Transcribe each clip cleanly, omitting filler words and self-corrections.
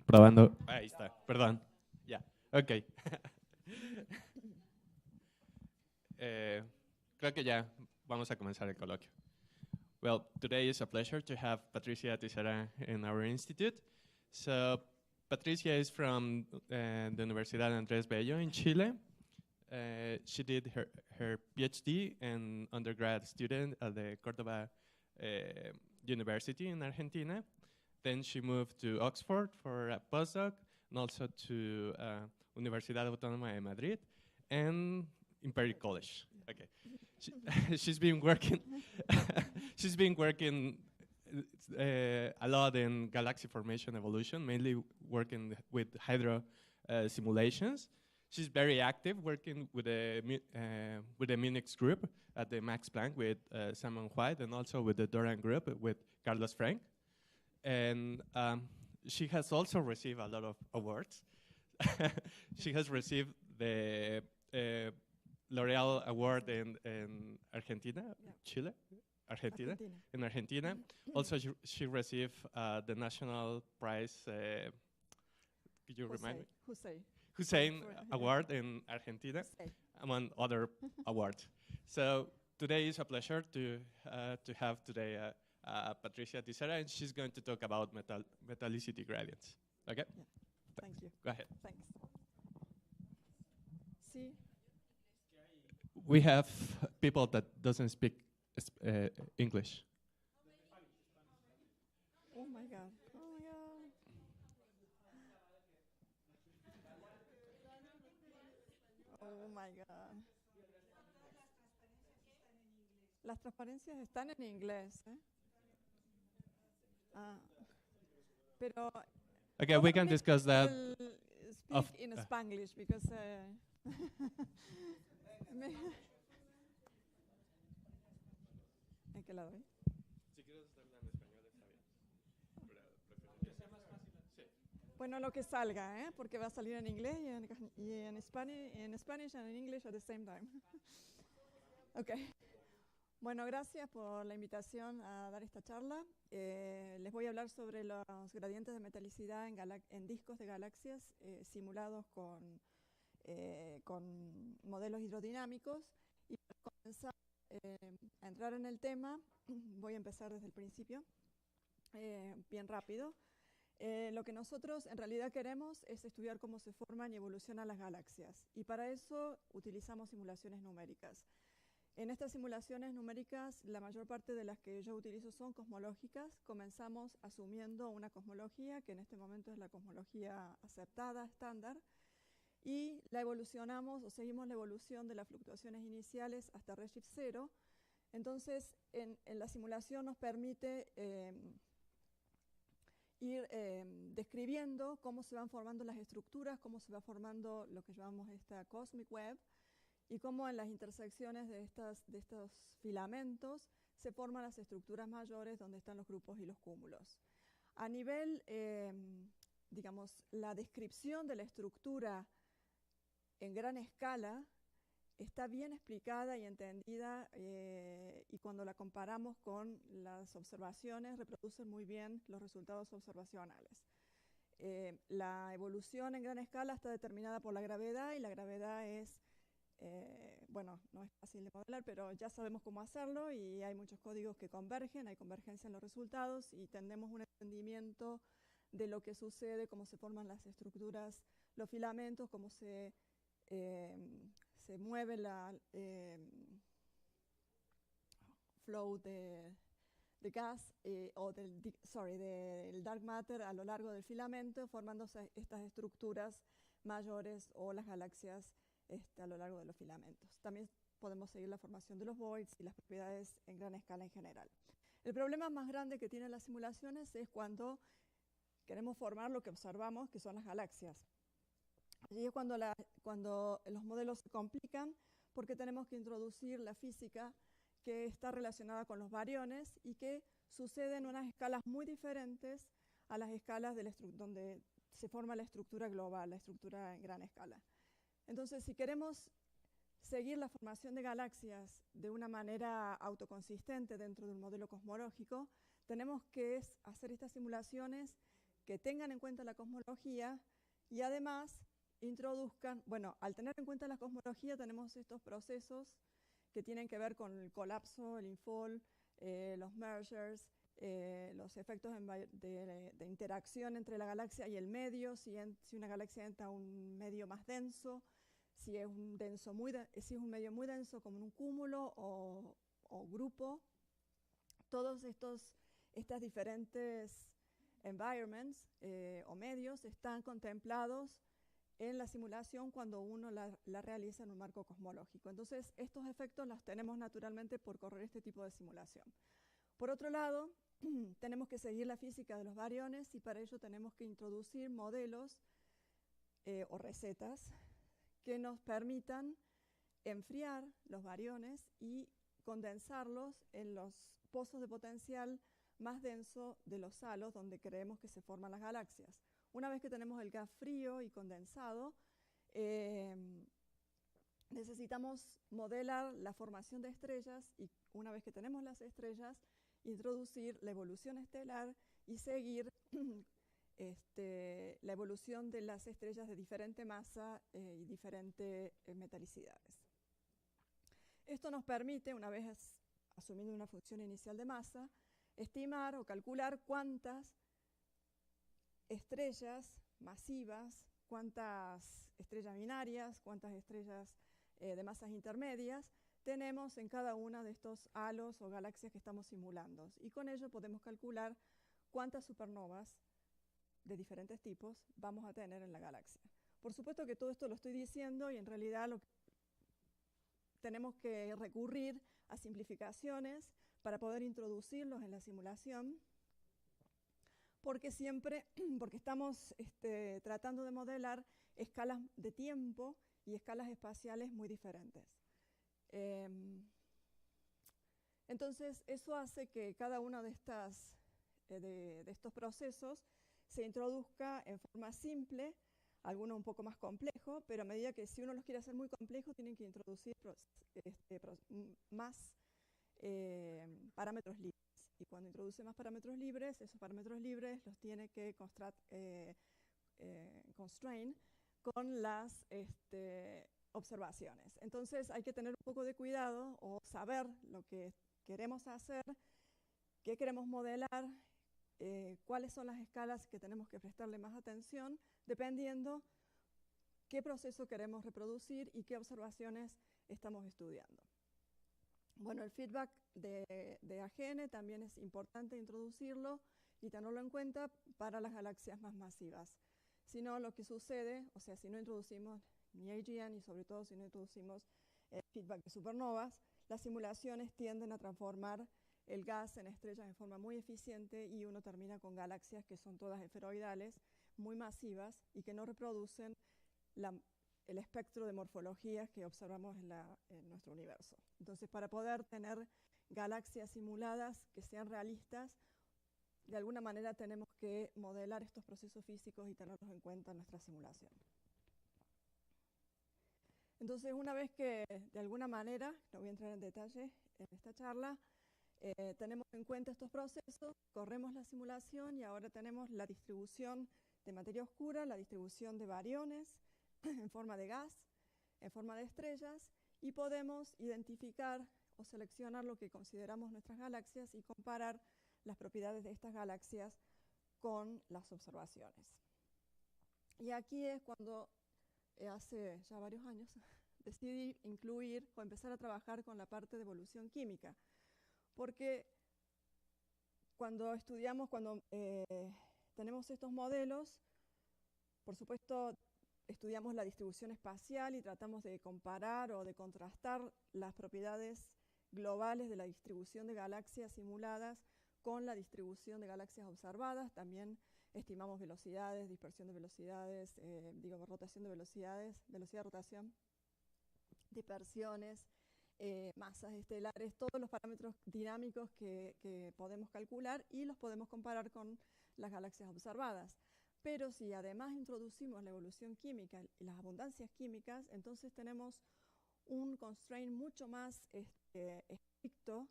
Probando. Ahí está, perdón. Ya, ok. Eh, Creo que ya vamos a comenzar el coloquio. Well, today is a pleasure to have Patricia Tisera in our institute. So, Patricia is from the Universidad Andrés Bello in Chile. She did her PhD and undergrad student at the Córdoba University in Argentina. Then she moved to Oxford for a postdoc and also to Universidad Autónoma de Madrid and Imperial College. Okay, she's been working. She's been working a lot in galaxy formation evolution, mainly working with hydro simulations. She's very active, working with the Munich group at the Max Planck with Simon White, and also with the Doran group with Carlos Frank. And she has also received a lot of awards. She has received the L'Oreal Award in Argentina, Chile, Argentina. In Argentina. Also, she received the National Prize. Could you remind me? Hussein Award in Argentina, among other awards. So today is a pleasure to have today Patricia Tisera, and she's going to talk about metallicity gradients. Okay? Yeah. Thank you. Go ahead. Thanks. See? We have people that doesn't speak English. Oh my God. Oh my God. Oh my God. Las transparencias están en inglés, ¿eh? Ah, pero Okay, we can discuss that. Speak in Spanglish because ¿en qué lado? Si quieres darla en español está bien. Bueno, lo que salga, ¿eh? Porque va a salir en inglés y en Spanish and en English at the same time. Okay. Bueno, gracias por la invitación a dar esta charla. Les voy a hablar sobre los gradientes de metalicidad en discos de galaxias simulados con modelos hidrodinámicos. Y para comenzar a entrar en el tema, voy a empezar desde el principio, bien rápido. Lo que nosotros en realidad queremos es estudiar cómo se forman y evolucionan las galaxias. Y para eso utilizamos simulaciones numéricas. En estas simulaciones numéricas, la mayor parte de las que yo utilizo son cosmológicas. Comenzamos asumiendo una cosmología, que en este momento es la cosmología aceptada, estándar, y la evolucionamos o seguimos la evolución de las fluctuaciones iniciales hasta redshift 0. Entonces, en la simulación nos permite ir describiendo cómo se van formando las estructuras, cómo se va formando lo que llamamos esta cosmic web, y cómo en las intersecciones de estos filamentos se forman las estructuras mayores donde están los grupos y los cúmulos. A nivel, digamos, la descripción de la estructura en gran escala está bien explicada y entendida, y cuando la comparamos con las observaciones reproduce muy bien los resultados observacionales. La evolución en gran escala está determinada por la gravedad, y la gravedad es bueno, no es fácil de modelar, pero ya sabemos cómo hacerlo y hay muchos códigos que convergen, hay convergencia en los resultados y tenemos un entendimiento de lo que sucede, cómo se forman las estructuras, los filamentos, cómo se mueve la flow de gas o del dark matter a lo largo del filamento, formándose estas estructuras mayores o las galaxias a lo largo de los filamentos. También podemos seguir la formación de los voids y las propiedades en gran escala en general. El problema más grande que tienen las simulaciones es cuando queremos formar lo que observamos, que son las galaxias. Allí es cuando los modelos se complican, porque tenemos que introducir la física que está relacionada con los bariones y que sucede en unas escalas muy diferentes a las escalas donde se forma la estructura global, la estructura en gran escala. Entonces, si queremos seguir la formación de galaxias de una manera autoconsistente dentro de un modelo cosmológico, tenemos que hacer estas simulaciones que tengan en cuenta la cosmología y además introduzcan, bueno, al tener en cuenta la cosmología tenemos estos procesos que tienen que ver con el colapso, el infall, los mergers, los efectos de interacción entre la galaxia y el medio, si una galaxia entra a un medio más denso, si es un medio muy denso como un cúmulo o grupo. Todos estas diferentes environments o medios están contemplados en la simulación cuando uno la realiza en un marco cosmológico. Entonces, estos efectos los tenemos naturalmente por correr este tipo de simulación. Por otro lado, tenemos que seguir la física de los bariones y para ello tenemos que introducir modelos o recetas que nos permitan enfriar los bariones y condensarlos en los pozos de potencial más denso de los halos donde creemos que se forman las galaxias. Una vez que tenemos el gas frío y condensado, necesitamos modelar la formación de estrellas y una vez que tenemos las estrellas, introducir la evolución estelar y seguir la evolución de las estrellas de diferente masa y diferentes metalicidades. Esto nos permite, una vez asumiendo una función inicial de masa, estimar o calcular cuántas estrellas masivas, cuántas estrellas binarias, cuántas estrellas de masas intermedias tenemos en cada una de estos halos o galaxias que estamos simulando. Y con ello podemos calcular cuántas supernovas de diferentes tipos vamos a tener en la galaxia. Por supuesto que todo esto lo estoy diciendo y en realidad tenemos que recurrir a simplificaciones para poder introducirlos en la simulación, porque estamos tratando de modelar escalas de tiempo y escalas espaciales muy diferentes. Entonces, eso hace que cada uno de estos procesos se introduzca en forma simple, algunos un poco más complejo, pero a medida que si uno los quiere hacer muy complejos, tienen que introducir más parámetros libres. Y cuando introduce más parámetros libres, esos parámetros libres los tiene que constrain con las observaciones. Entonces hay que tener un poco de cuidado o saber lo que queremos hacer, qué queremos modelar, cuáles son las escalas que tenemos que prestarle más atención, dependiendo qué proceso queremos reproducir y qué observaciones estamos estudiando. Bueno, el feedback de AGN también es importante introducirlo y tenerlo en cuenta para las galaxias más masivas. Si no, lo que sucede, o sea, si no introducimos ni AGN y sobre todo si no introducimos el feedback de supernovas, las simulaciones tienden a transformar el gas en estrellas de forma muy eficiente y uno termina con galaxias que son todas esferoidales, muy masivas y que no reproducen el espectro de morfologías que observamos en nuestro universo. Entonces, para poder tener galaxias simuladas que sean realistas, de alguna manera tenemos que modelar estos procesos físicos y tenerlos en cuenta en nuestra simulación. Entonces, una vez que de alguna manera, no voy a entrar en detalle en esta charla, tenemos en cuenta estos procesos, corremos la simulación y ahora tenemos la distribución de materia oscura, la distribución de bariones en forma de gas, en forma de estrellas, y podemos identificar o seleccionar lo que consideramos nuestras galaxias y comparar las propiedades de estas galaxias con las observaciones. Y aquí es cuando hace ya varios años decidí incluir o empezar a trabajar con la parte de evolución química, porque cuando tenemos estos modelos, por supuesto estudiamos la distribución espacial y tratamos de comparar o de contrastar las propiedades globales de la distribución de galaxias simuladas con la distribución de galaxias observadas. También estimamos velocidades, dispersión de velocidades, rotación de velocidades, velocidad de rotación, dispersiones, masas estelares, todos los parámetros dinámicos que podemos calcular y los podemos comparar con las galaxias observadas. Pero si además introducimos la evolución química y las abundancias químicas, entonces tenemos un constraint mucho más estricto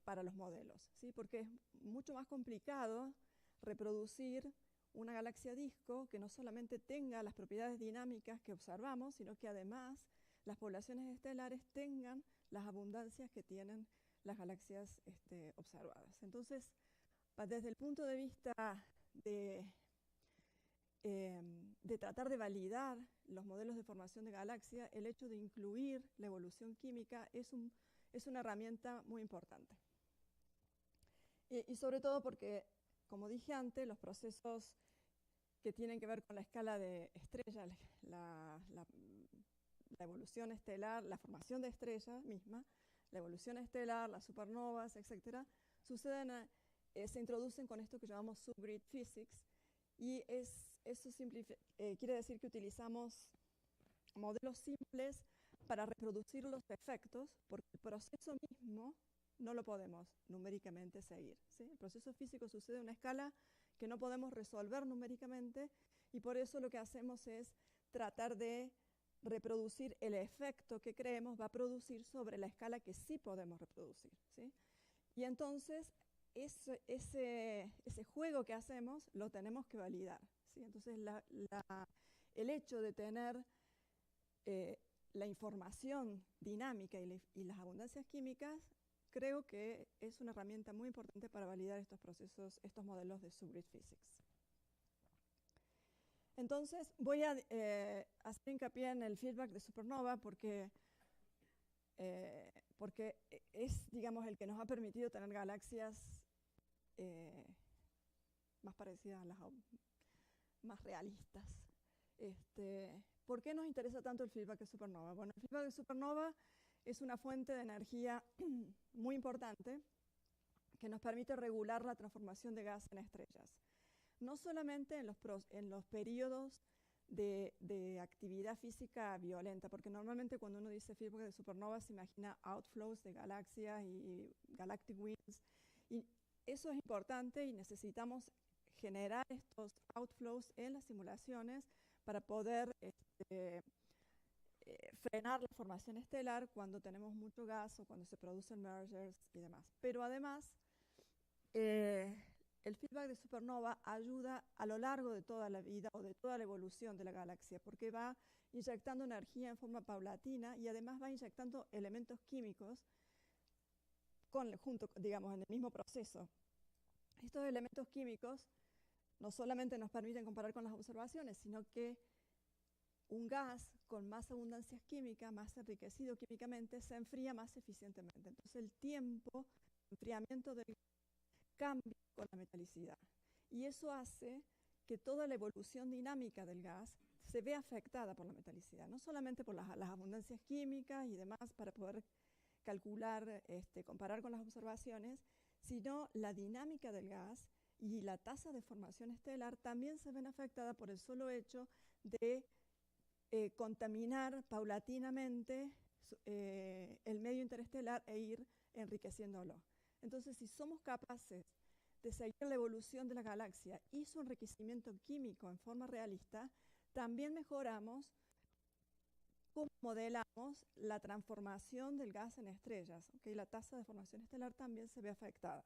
para los modelos, ¿sí? Porque es mucho más complicado reproducir una galaxia disco que no solamente tenga las propiedades dinámicas que observamos, sino que además las poblaciones estelares tengan las abundancias que tienen las galaxias observadas. Entonces, desde el punto de vista de tratar de validar los modelos de formación de galaxias, el hecho de incluir la evolución química es una herramienta muy importante. Y sobre todo porque, como dije antes, los procesos que tienen que ver con la escala de estrellas, la evolución estelar, la formación de estrellas misma, la evolución estelar, las supernovas, etcétera, se introducen con esto que llamamos subgrid physics, y eso quiere decir que utilizamos modelos simples para reproducir los efectos, porque el proceso mismo no lo podemos numéricamente seguir, ¿sí? El proceso físico sucede a una escala que no podemos resolver numéricamente, y por eso lo que hacemos es tratar de reproducir el efecto que creemos va a producir sobre la escala que sí podemos reproducir, ¿sí? Y entonces ese juego que hacemos lo tenemos que validar, ¿sí? Entonces el hecho de tener la información dinámica y las abundancias químicas, creo que es una herramienta muy importante para validar estos procesos, estos modelos de subgrid physics. Entonces, voy a hacer hincapié en el feedback de supernova porque es, digamos, el que nos ha permitido tener galaxias más parecidas a las más realistas. ¿Por qué nos interesa tanto el feedback de supernova? Bueno, el feedback de supernova es una fuente de energía muy importante que nos permite regular la transformación de gas en estrellas. No solamente en los periodos de actividad física violenta, porque normalmente cuando uno dice feedback de supernova se imagina outflows de galaxias y galactic winds, y eso es importante y necesitamos generar estos outflows en las simulaciones para poder frenar la formación estelar cuando tenemos mucho gas o cuando se producen mergers y demás. Pero además, el feedback de supernova ayuda a lo largo de toda la vida o de toda la evolución de la galaxia, porque va inyectando energía en forma paulatina y además va inyectando elementos químicos digamos, en el mismo proceso. Estos elementos químicos no solamente nos permiten comparar con las observaciones, sino que un gas con más abundancias químicas, más enriquecido químicamente, se enfría más eficientemente. Entonces el tiempo de enfriamiento del gas cambia con la metalicidad. Y eso hace que toda la evolución dinámica del gas se vea afectada por la metalicidad, no solamente por las abundancias químicas y demás para poder calcular, comparar con las observaciones, sino la dinámica del gas y la tasa de formación estelar también se ven afectadas por el solo hecho de contaminar paulatinamente el medio interestelar e ir enriqueciéndolo. Entonces, si somos capaces de seguir la evolución de la galaxia y su enriquecimiento químico en forma realista, también mejoramos cómo modelamos la transformación del gas en estrellas, ¿okay? La tasa de formación estelar también se ve afectada.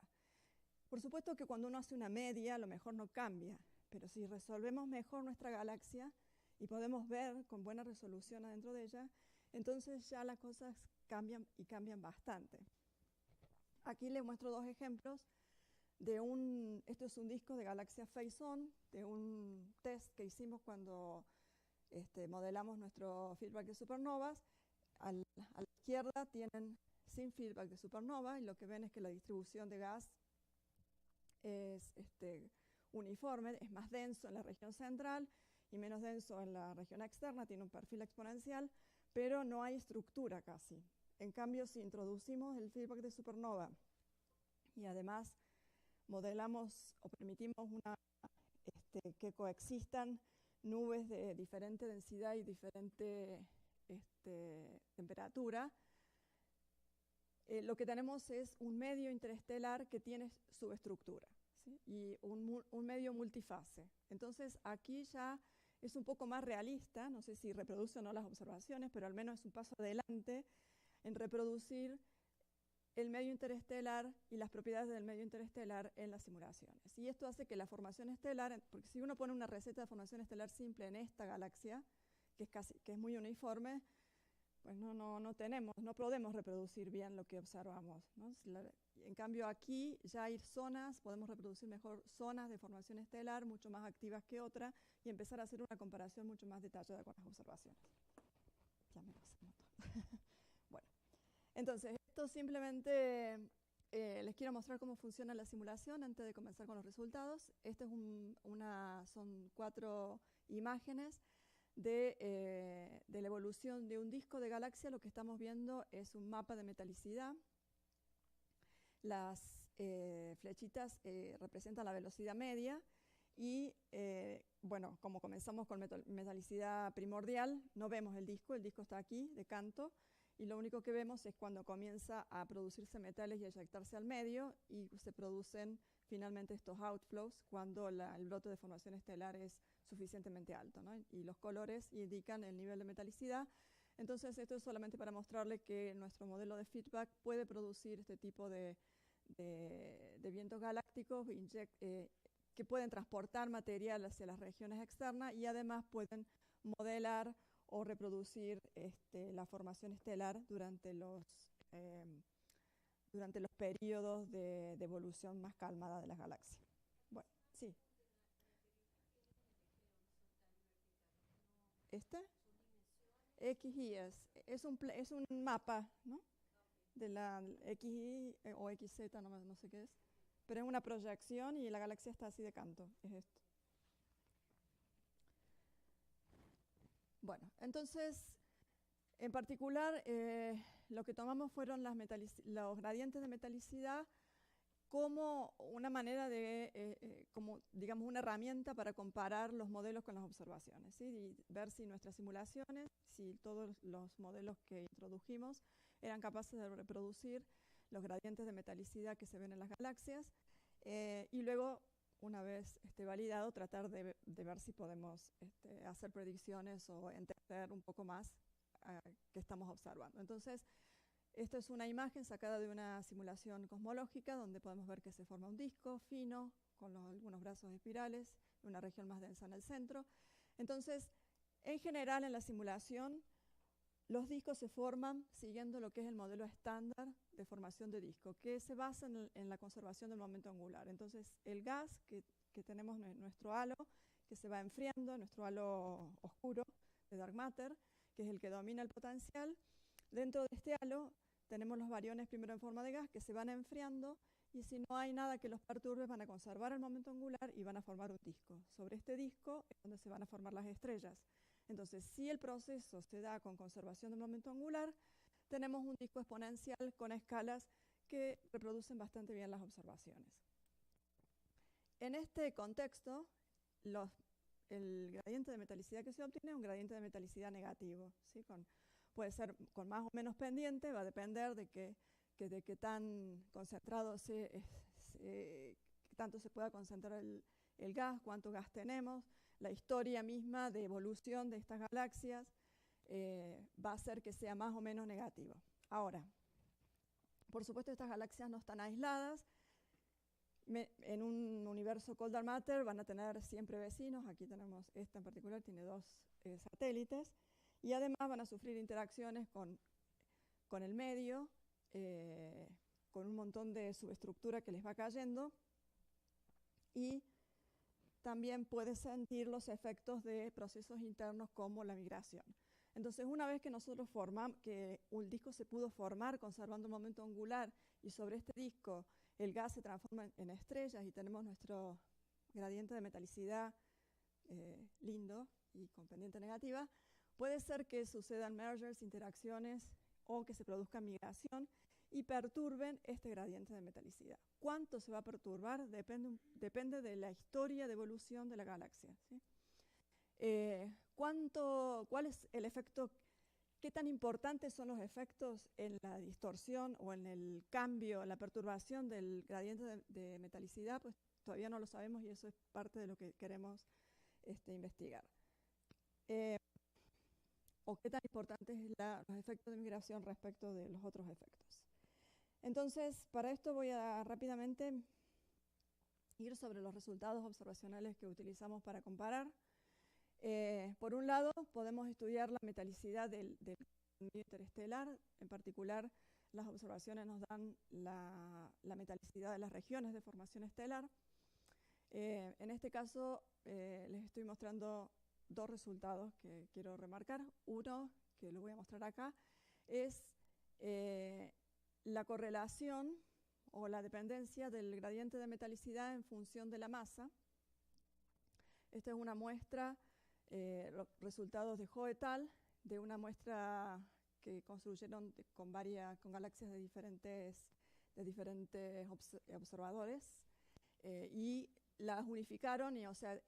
Por supuesto que cuando uno hace una media, a lo mejor no cambia, pero si resolvemos mejor nuestra galaxia y podemos ver con buena resolución adentro de ella, entonces ya las cosas cambian y cambian bastante. Aquí les muestro dos ejemplos esto es un disco de galaxia Phase-On, de un test que hicimos cuando modelamos nuestro feedback de supernovas. A la izquierda tienen sin feedback de supernova, y lo que ven es que la distribución de gas es uniforme, es más denso en la región central y menos denso en la región externa, tiene un perfil exponencial, pero no hay estructura casi. En cambio, si introducimos el feedback de supernova y además modelamos o permitimos que coexistan nubes de diferente densidad y diferente temperatura, lo que tenemos es un medio interestelar que tiene subestructura, ¿sí? Y un medio multifase. Entonces aquí ya es un poco más realista, no sé si reproduce o no las observaciones, pero al menos es un paso adelante en reproducir el medio interestelar y las propiedades del medio interestelar en las simulaciones. Y esto hace que la formación estelar, porque si uno pone una receta de formación estelar simple en esta galaxia, que es muy uniforme, pues no podemos reproducir bien lo que observamos, ¿no? En cambio aquí ya hay zonas, podemos reproducir mejor zonas de formación estelar mucho más activas que otras y empezar a hacer una comparación mucho más detallada con las observaciones. Ya me pasé un montón. Bueno, entonces esto simplemente les quiero mostrar cómo funciona la simulación antes de comenzar con los resultados. Este es son 4 imágenes de la evolución de un disco de galaxia. Lo que estamos viendo es un mapa de metalicidad. Las flechitas representan la velocidad media y, bueno, como comenzamos con metalicidad primordial, no vemos el disco está aquí de canto y lo único que vemos es cuando comienza a producirse metales y a eyectarse al medio y se producen finalmente estos outflows cuando el brote de formación estelar es suficientemente alto, ¿no? Y los colores indican el nivel de metalicidad. Entonces esto es solamente para mostrarle que nuestro modelo de feedback puede producir este tipo de vientos galácticos que pueden transportar material hacia las regiones externas y además pueden modelar o reproducir la formación estelar durante los periodos de evolución más calmada de las galaxias. Bueno, sí. XY es un mapa, ¿no? De la XY o XZ, no sé qué es. Pero es una proyección y la galaxia está así de canto, es esto. Bueno, entonces, en particular, lo que tomamos fueron los gradientes de metalicidad como una manera como digamos una herramienta para comparar los modelos con las observaciones, ¿sí? Y ver si nuestras simulaciones, si todos los modelos que introdujimos eran capaces de reproducir los gradientes de metalicidad que se ven en las galaxias y luego, una vez validado, tratar de ver si podemos hacer predicciones o entender un poco más qué estamos observando. Entonces, esta es una imagen sacada de una simulación cosmológica donde podemos ver que se forma un disco fino con algunos brazos espirales, una región más densa en el centro. Entonces, en general en la simulación, los discos se forman siguiendo lo que es el modelo estándar de formación de disco, que se basa en la conservación del momento angular. Entonces, el gas que tenemos en nuestro halo, que se va enfriando, nuestro halo oscuro de dark matter, que es el que domina el potencial, dentro de este halo tenemos los bariones primero en forma de gas que se van enfriando y si no hay nada que los perturbe van a conservar el momento angular y van a formar un disco. Sobre este disco es donde se van a formar las estrellas. Entonces, si el proceso se da con conservación del momento angular, tenemos un disco exponencial con escalas que reproducen bastante bien las observaciones. En este contexto, el gradiente de metalicidad que se obtiene es un gradiente de metalicidad negativo, ¿sí? Puede ser con más o menos pendiente, va a depender de qué tan concentrado tanto se pueda concentrar el gas, cuánto gas tenemos. La historia misma de evolución de estas galaxias va a hacer que sea más o menos negativo. Ahora, por supuesto, estas galaxias no están aisladas. En un universo cold dark matter van a tener siempre vecinos. Aquí tenemos esta en particular, tiene 2 satélites. Y además van a sufrir interacciones con el medio, con un montón de subestructura que les va cayendo. Y también puede sentir los efectos de procesos internos como la migración. Entonces, una vez que nosotros que un disco se pudo formar conservando el momento angular y sobre este disco el gas se transforma en estrellas y tenemos nuestro gradiente de metalicidad lindo y con pendiente negativa, puede ser que sucedan mergers, interacciones o que se produzca migración y perturben este gradiente de metalicidad. ¿Cuánto se va a perturbar? Depende de la historia de evolución de la galaxia, ¿sí? ¿Cuál es el efecto? ¿Qué tan importantes son los efectos en la distorsión o en el cambio, la perturbación del gradiente de metalicidad? Pues todavía no lo sabemos y eso es parte de lo que queremos investigar. ¿O qué tan importantes son los efectos de migración respecto de los otros efectos? Entonces, para esto voy a rápidamente ir sobre los resultados observacionales que utilizamos para comparar. Por un lado, podemos estudiar la metalicidad del medio interestelar. En particular, las observaciones nos dan la metalicidad de las regiones de formación estelar. En este caso, les estoy mostrando dos resultados que quiero remarcar. Uno, que lo voy a mostrar acá, es la correlación o la dependencia del gradiente de metalicidad en función de la masa. Esta es una muestra, los resultados de Ho et al, de una muestra que construyeron con galaxias de diferentes observadores y las unificaron y, o sea,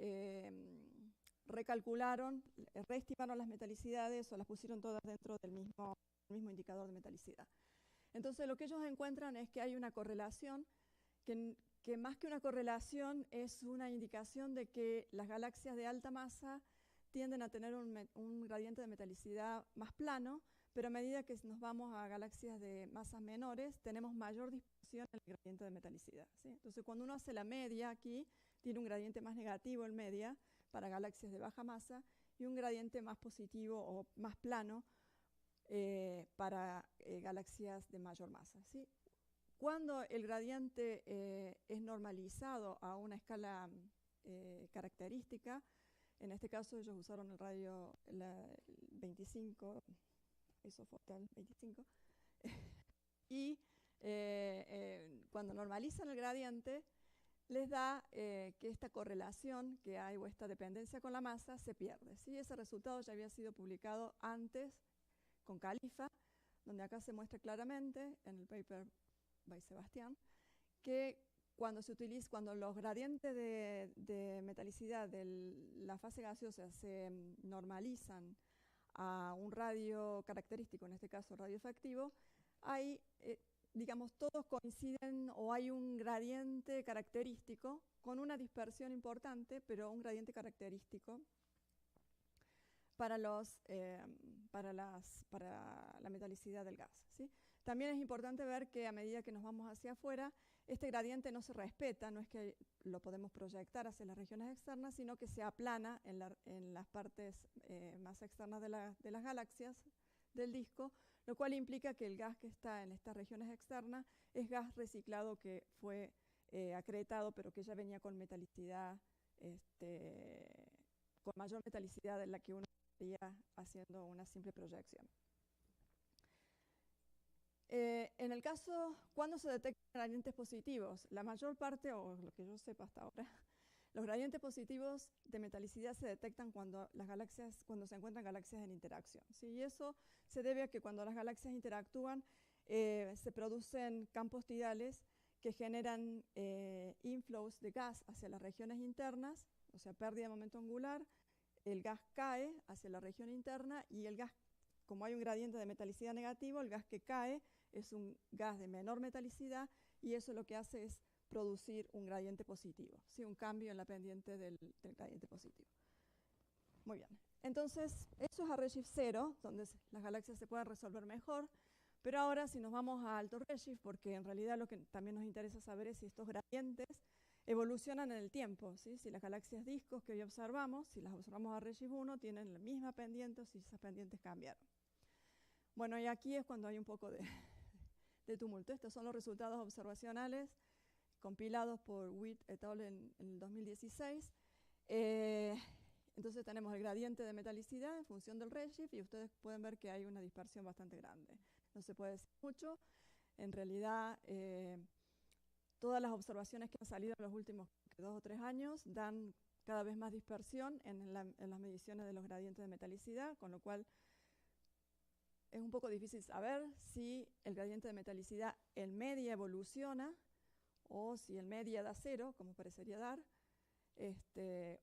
recalcularon, reestimaron las metalicidades o las pusieron todas dentro del mismo indicador de metalicidad. Entonces, lo que ellos encuentran es que hay una correlación, que más que una correlación es una indicación de que las galaxias de alta masa tienden a tener un gradiente de metalicidad más plano, pero a medida que nos vamos a galaxias de masas menores, tenemos mayor dispersión en el gradiente de metalicidad, ¿sí? Entonces, cuando uno hace la media aquí, tiene un gradiente más negativo en media para galaxias de baja masa y un gradiente más positivo o más plano para galaxias de mayor masa, ¿sí? Cuando el gradiente es normalizado a una escala característica, en este caso ellos usaron el radio 25, eso fue el 25, y cuando normalizan el gradiente, les da que esta correlación que hay o esta dependencia con la masa se pierde, ¿sí? Ese resultado ya había sido publicado antes con Califa, donde acá se muestra claramente en el paper by Sebastián, que cuando los gradientes de metalicidad de la fase gaseosa se normalizan a un radio característico, en este caso radio efectivo, hay, digamos, todos coinciden o hay un gradiente característico con una dispersión importante, pero un gradiente característico para la metalicidad del gas, ¿sí? También es importante ver que a medida que nos vamos hacia afuera, este gradiente no se respeta, no es que lo podemos proyectar hacia las regiones externas, sino que se aplana en las partes más externas de las galaxias del disco, lo cual implica que el gas que está en estas regiones externas es gas reciclado que fue acreditado, pero que ya venía con metalicidad, con mayor metalicidad de la que uno estaría haciendo una simple proyección. En el caso, ¿cuándo se detectan gradientes positivos? La mayor parte, o lo que yo sepa hasta ahora, los gradientes positivos de metalicidad se detectan cuando se encuentran galaxias en interacción, ¿sí? Y eso se debe a que cuando las galaxias interactúan, se producen campos tidales que generan inflows de gas hacia las regiones internas, o sea, pérdida de momento angular, el gas cae hacia la región interna y el gas, como hay un gradiente de metalicidad negativo, el gas que cae es un gas de menor metalicidad y eso lo que hace es producir un gradiente positivo, ¿sí? Un cambio en la pendiente del gradiente positivo. Muy bien. Entonces, eso es a redshift 0, donde las galaxias se pueden resolver mejor, pero ahora si nos vamos a alto redshift, porque en realidad lo que también nos interesa saber es si estos gradientes evolucionan en el tiempo, ¿sí? Si las galaxias discos que hoy observamos, si las observamos a redshift 1, tienen la misma pendiente o si esas pendientes cambiaron. Bueno, y aquí es cuando hay un poco de tumulto. Estos son los resultados observacionales compilados por Witt et al. En el 2016. Entonces tenemos el gradiente de metalicidad en función del redshift y ustedes pueden ver que hay una dispersión bastante grande. No se puede decir mucho. En realidad, todas las observaciones que han salido en los últimos 2 o 3 años dan cada vez más dispersión en las mediciones de los gradientes de metalicidad, con lo cual es un poco difícil saber si el gradiente de metalicidad en media evoluciona o si en media da 0, como parecería dar,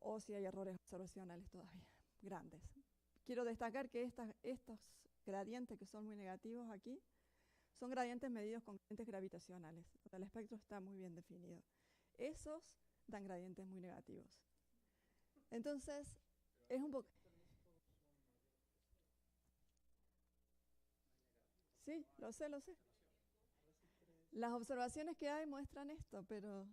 o si hay errores observacionales todavía grandes. Quiero destacar que estos gradientes que son muy negativos aquí son gradientes medidos con gradientes gravitacionales. O sea, el espectro está muy bien definido. Esos dan gradientes muy negativos. Entonces, es un poco... Sí, lo sé. Las observaciones que hay muestran esto, pero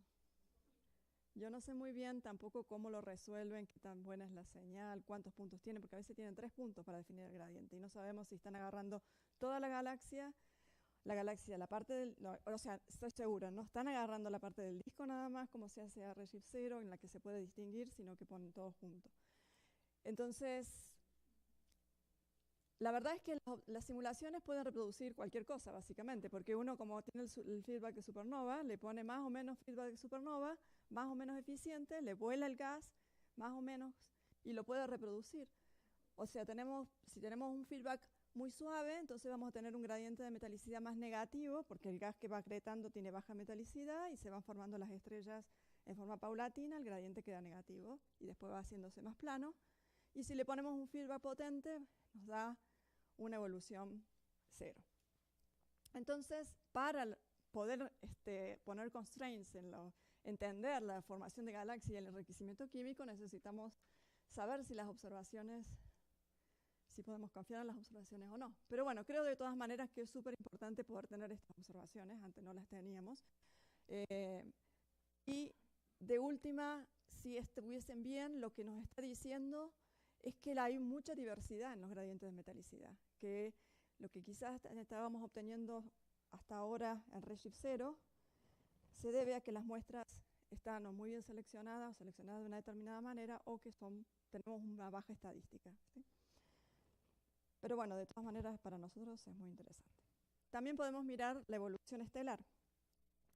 yo no sé muy bien tampoco cómo lo resuelven, qué tan buena es la señal, cuántos puntos tienen, porque a veces tienen 3 puntos para definir el gradiente y no sabemos si están agarrando toda la galaxia, la parte del, no, o sea, estoy segura, no están agarrando la parte del disco nada más, como se hace a Redshift 0, en la que se puede distinguir, sino que ponen todo junto. Entonces, la verdad es que las simulaciones pueden reproducir cualquier cosa, básicamente, porque uno, como tiene el feedback de supernova, le pone más o menos feedback de supernova, más o menos eficiente, le vuela el gas, más o menos, y lo puede reproducir. O sea, si tenemos un feedback muy suave, entonces vamos a tener un gradiente de metalicidad más negativo, porque el gas que va acretando tiene baja metalicidad y se van formando las estrellas en forma paulatina, el gradiente queda negativo y después va haciéndose más plano. Y si le ponemos un feedback potente, nos da una evolución 0. Entonces, para poder poner constraints entender la formación de galaxias y el enriquecimiento químico, necesitamos saber si las observaciones, si podemos confiar en las observaciones o no. Pero bueno, creo de todas maneras que es súper importante poder tener estas observaciones, antes no las teníamos. Y de última, si estuviesen bien, lo que nos está diciendo es que hay mucha diversidad en los gradientes de metalicidad, que lo que quizás estábamos obteniendo hasta ahora en Redshift 0 se debe a que las muestras están o muy bien seleccionadas o seleccionadas de una determinada manera o que tenemos una baja estadística, ¿sí? Pero bueno, de todas maneras para nosotros es muy interesante. También podemos mirar la evolución estelar,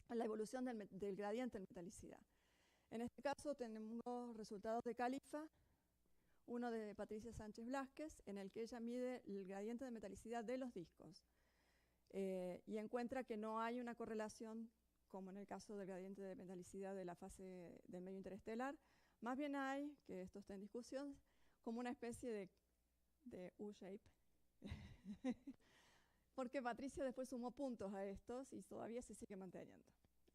la evolución del gradiente en metalicidad. En este caso tenemos resultados de Califa, uno de Patricia Sánchez Blázquez, en el que ella mide el gradiente de metalicidad de los discos y encuentra que no hay una correlación, como en el caso del gradiente de metalicidad de la fase del medio interestelar. Más bien hay, que esto está en discusión, como una especie de U-shape, porque Patricia después sumó puntos a estos y todavía se sigue manteniendo.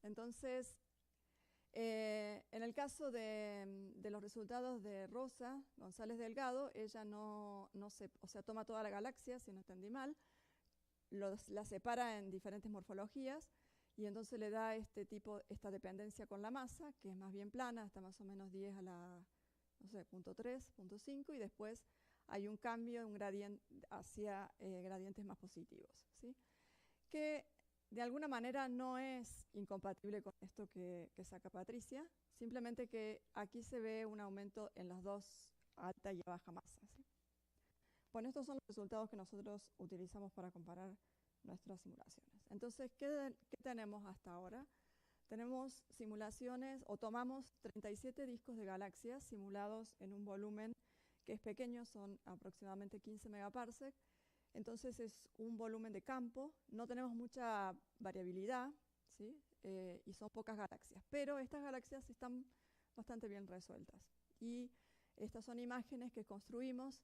Entonces, en el caso de los resultados de Rosa González Delgado, ella toma toda la galaxia, si no entendí mal, la separa en diferentes morfologías y entonces le da esta dependencia con la masa, que es más bien plana, hasta más o menos 10 a la, no sé, 0.3, 0.5, y después hay un cambio, un gradiente hacia gradientes más positivos, ¿sí? Que de alguna manera no es incompatible con esto que saca Patricia, simplemente que aquí se ve un aumento en las dos alta y baja masa, ¿sí? Bueno, estos son los resultados que nosotros utilizamos para comparar nuestras simulaciones. Entonces, ¿qué tenemos hasta ahora? Tenemos simulaciones, o tomamos 37 discos de galaxias simulados en un volumen que es pequeño, son aproximadamente 15 megaparsec. Entonces es un volumen de campo, no tenemos mucha variabilidad, ¿sí? Y son pocas galaxias, pero estas galaxias están bastante bien resueltas. Y estas son imágenes que construimos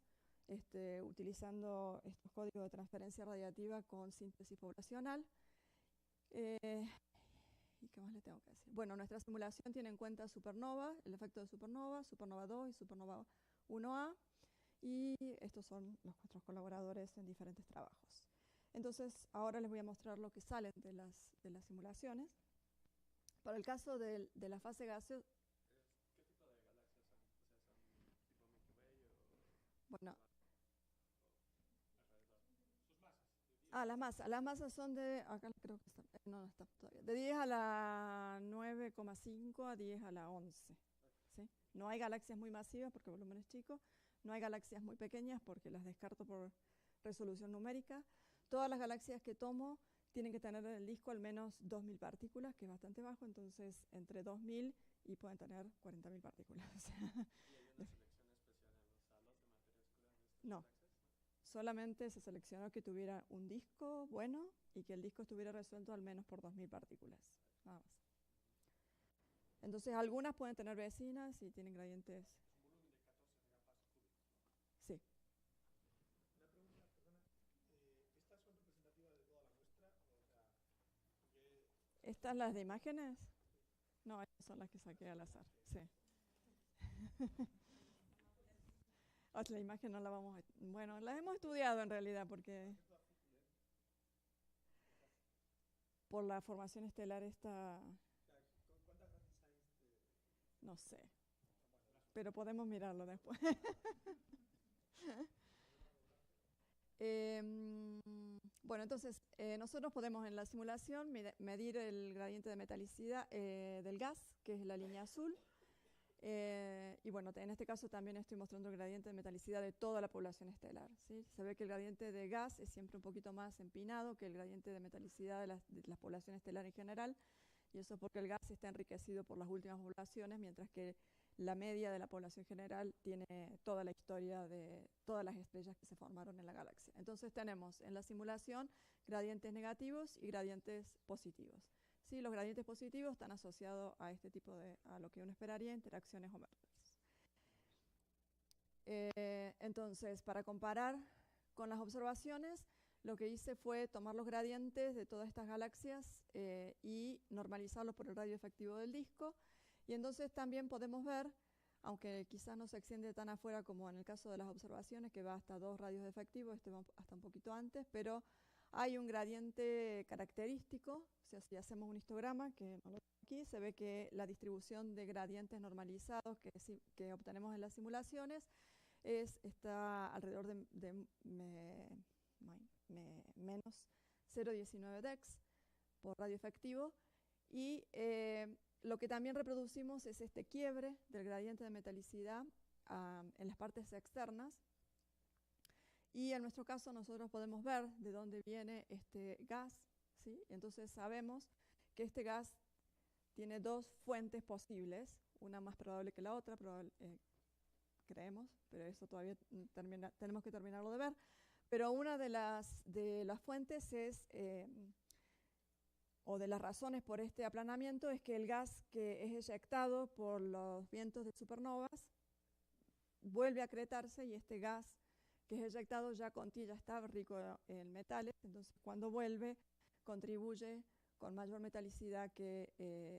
utilizando estos códigos de transferencia radiativa con síntesis poblacional. ¿Y qué más le tengo que decir? Bueno, nuestra simulación tiene en cuenta supernova, el efecto de supernova, supernova 2 y supernova 1A. Y estos son nuestros colaboradores en diferentes trabajos. Entonces, ahora les voy a mostrar lo que salen de las simulaciones. Para el caso de la fase gaseosa. ¿Qué tipo de galaxias son? O sea, ¿son tipo Milky Way o...? Bueno. Las masas son de, acá creo que están, no está todavía, de 10 a la 9,5 a 10 a la 11. ¿Sí? No hay galaxias muy masivas porque el volumen es chico. No hay galaxias muy pequeñas porque las descarto por resolución numérica. Todas las galaxias que tomo tienen que tener en el disco al menos 2.000 partículas, que es bastante bajo, entonces entre 2.000 y pueden tener 40.000 partículas. ¿Y hay una selección especial en los halos de materia oscura de estas galaxias? Solamente se seleccionó que tuviera un disco bueno y que el disco estuviera resuelto al menos por 2.000 partículas, nada más. Entonces algunas pueden tener vecinas y tienen gradientes. Sí. Una pregunta, perdona. ¿Estas son representativas de toda la muestra? ¿Estas las de imágenes? No, estas son las que saqué al azar. Sí. La imagen no la vamos a... Bueno, las hemos estudiado en realidad porque... por la formación estelar esta, ¿Cuántas grandes hay? no sé, pero podemos mirarlo después. Bueno, entonces nosotros podemos en la simulación medir el gradiente de metalicidad del gas, que es la línea azul. Y bueno, en este caso también estoy mostrando el gradiente de metalicidad de toda la población estelar, ¿sí? Se ve que el gradiente de gas es siempre un poquito más empinado que el gradiente de metalicidad de la población estelar en general, y eso es porque el gas está enriquecido por las últimas poblaciones, mientras que la media de la población general tiene toda la historia de todas las estrellas que se formaron en la galaxia. Entonces tenemos en la simulación gradientes negativos y gradientes positivos. Sí, los gradientes positivos están asociados a este tipo a lo que uno esperaría, interacciones homéricas. Entonces, para comparar con las observaciones, lo que hice fue tomar los gradientes de todas estas galaxias y normalizarlos por el radio efectivo del disco. Y entonces también podemos ver, aunque quizás no se extiende tan afuera como en el caso de las observaciones, que va hasta 2 radios efectivos, este va hasta un poquito antes, pero hay un gradiente característico. O sea, si hacemos un histograma, que no lo tengo aquí, se ve que la distribución de gradientes normalizados que obtenemos en las simulaciones está alrededor de menos 0,19 dex por radio efectivo. Y lo que también reproducimos es este quiebre del gradiente de metalicidad en las partes externas. Y en nuestro caso nosotros podemos ver de dónde viene este gas, ¿sí? Entonces sabemos que este gas tiene 2 fuentes posibles, una más probable que la otra, creemos, pero eso todavía tenemos que terminarlo de ver. Pero una de las fuentes es, o de las razones por este aplanamiento, es que el gas que es eyectado por los vientos de supernovas vuelve a acretarse, y este gas que es eyectado ya está rico en metales, entonces cuando vuelve contribuye con mayor metalicidad que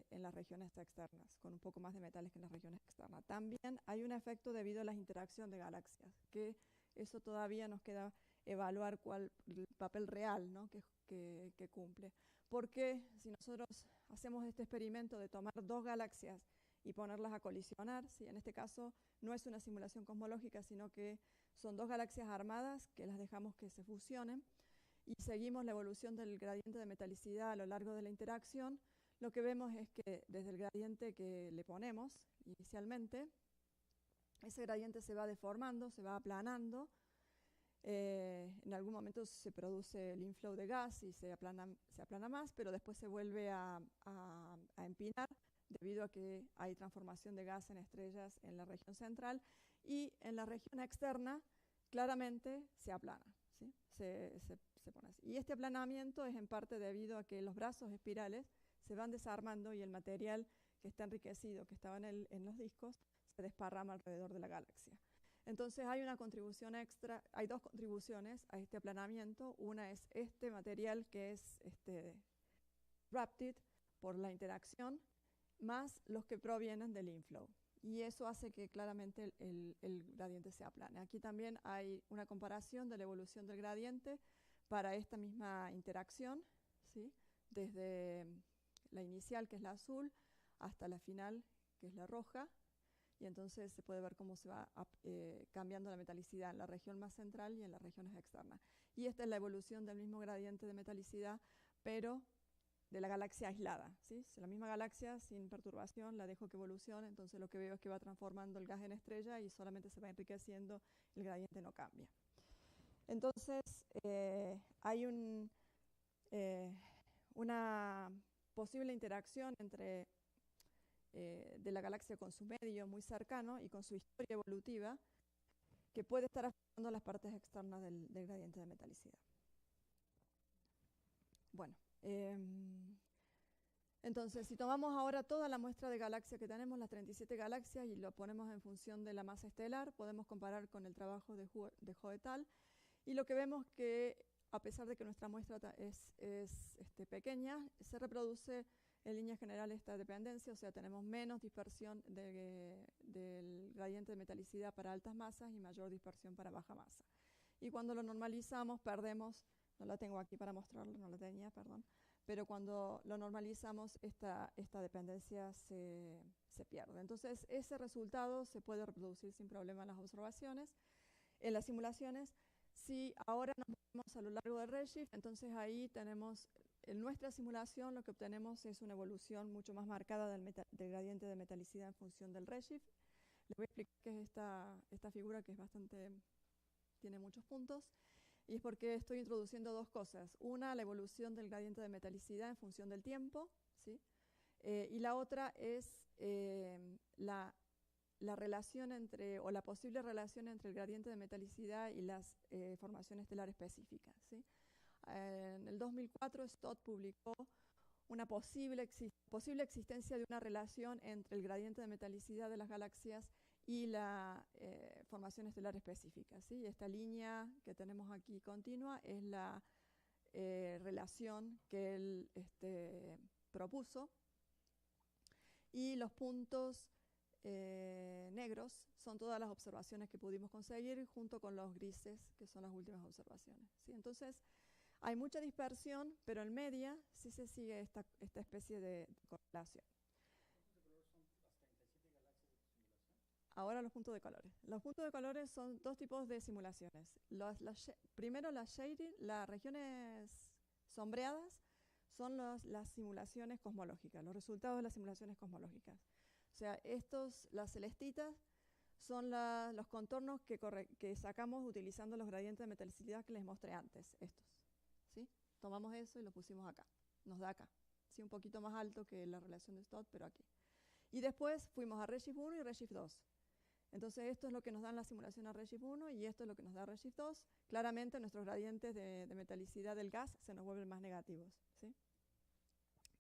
en las regiones externas, con un poco más de metales que en las regiones externas. También hay un efecto debido a la interacción de galaxias, que eso todavía nos queda evaluar el papel real, ¿no?, que cumple. Porque si nosotros hacemos este experimento de tomar 2 galaxias y ponerlas a colisionar, ¿sí? En este caso no es una simulación cosmológica, sino que son 2 galaxias armadas que las dejamos que se fusionen y seguimos la evolución del gradiente de metalicidad a lo largo de la interacción. Lo que vemos es que desde el gradiente que le ponemos inicialmente, ese gradiente se va deformando, se va aplanando. En algún momento se produce el inflow de gas y se aplana más, pero después se vuelve a empinar debido a que hay transformación de gas en estrellas en la región central, y en la región externa claramente se aplana, ¿sí? Se pone así. Y este aplanamiento es en parte debido a que los brazos espirales se van desarmando y el material que está enriquecido, que estaba en los discos, se desparrama alrededor de la galaxia. Entonces hay una contribución extra, hay 2 contribuciones a este aplanamiento. Una es este material que es disrupted por la interacción, más los que provienen del inflow. Y eso hace que claramente el gradiente se aplane. Aquí también hay una comparación de la evolución del gradiente para esta misma interacción, ¿sí?, desde la inicial, que es la azul, hasta la final, que es la roja. Y entonces se puede ver cómo se va cambiando la metalicidad en la región más central y en las regiones externas. Y esta es la evolución del mismo gradiente de metalicidad, pero de la galaxia aislada, ¿sí? La misma galaxia sin perturbación, la dejo que evolucione, entonces lo que veo es que va transformando el gas en estrella y solamente se va enriqueciendo, el gradiente no cambia. Entonces hay una posible interacción entre de la galaxia con su medio muy cercano y con su historia evolutiva, que puede estar afectando las partes externas del gradiente de metalicidad. Bueno, entonces si tomamos ahora toda la muestra de galaxias que tenemos, las 37 galaxias, y lo ponemos en función de la masa estelar, podemos comparar con el trabajo de Ho et al. Y lo que vemos que, a pesar de que nuestra muestra es pequeña, se reproduce en línea general esta dependencia, o sea, tenemos menos dispersión del gradiente de metalicidad para altas masas y mayor dispersión para baja masa. Y cuando lo normalizamos, perdemos, no la tengo aquí para mostrarlo, no la tenía, perdón, pero cuando lo normalizamos, esta dependencia se pierde. Entonces, ese resultado se puede reproducir sin problema en las observaciones, en las simulaciones. Si ahora nos movemos a lo largo del redshift, entonces ahí tenemos, en nuestra simulación lo que obtenemos es una evolución mucho más marcada del gradiente de metalicidad en función del redshift. Les voy a explicar qué es esta figura, que es tiene muchos puntos. Y es porque estoy introduciendo dos cosas. Una, la evolución del gradiente de metalicidad en función del tiempo, ¿sí? Y la otra es la relación entre, o la posible relación entre el gradiente de metalicidad y las formaciones estelares específicas, ¿sí? En el 2004, Stott publicó una posible existencia de una relación entre el gradiente de metalicidad de las galaxias y la formación estelar específica, ¿sí? Esta línea que tenemos aquí continua es la relación que él propuso, y los puntos negros son todas las observaciones que pudimos conseguir, junto con los grises, que son las últimas observaciones, ¿sí? Entonces, hay mucha dispersión, pero en media sí se sigue esta especie de correlación. Ahora los puntos de colores. Los puntos de colores son dos tipos de simulaciones. Primero, las regiones sombreadas son las simulaciones cosmológicas, los resultados de las simulaciones cosmológicas. O sea, las celestitas son los contornos que sacamos utilizando los gradientes de metalicidad que les mostré antes, estos, ¿sí? Tomamos eso y lo pusimos acá, nos da acá. Sí, un poquito más alto que la relación de Stott, pero aquí. Y después fuimos a Redshift 1 y Redshift 2. Entonces esto es lo que nos dan la simulación a Redshift 1 y esto es lo que nos da Redshift 2. Claramente nuestros gradientes de metalicidad del gas se nos vuelven más negativos, ¿sí?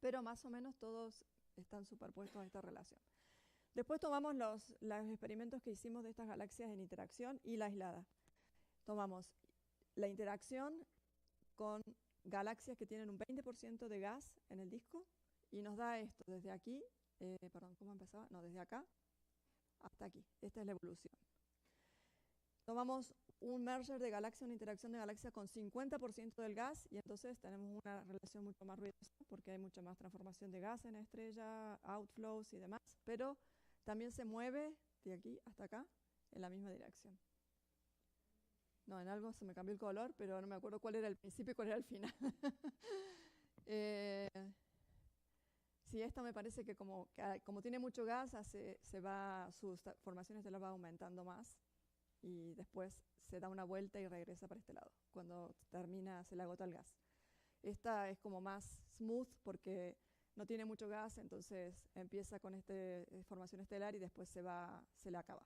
Pero más o menos todos están superpuestos a esta relación. Después tomamos los experimentos que hicimos de estas galaxias en interacción y la aislada. Tomamos la interacción con galaxias que tienen un 20% de gas en el disco y nos da esto desde aquí, perdón, ¿cómo empezaba? No, desde acá hasta aquí. Esta es la evolución. Tomamos un merger de galaxia, una interacción de galaxia con 50% del gas, y entonces tenemos una relación mucho más ruidosa porque hay mucha más transformación de gas en estrella, outflows y demás, pero también se mueve de aquí hasta acá en la misma dirección. No, en algo se me cambió el color, pero no me acuerdo cuál era el principio y cuál era el final. Sí, esta me parece que como tiene mucho gas, su formación estelar va aumentando más y después se da una vuelta y regresa para este lado. Cuando termina, se le agota el gas. Esta es como más smooth porque no tiene mucho gas, entonces empieza con esta formación estelar y después se le acaba.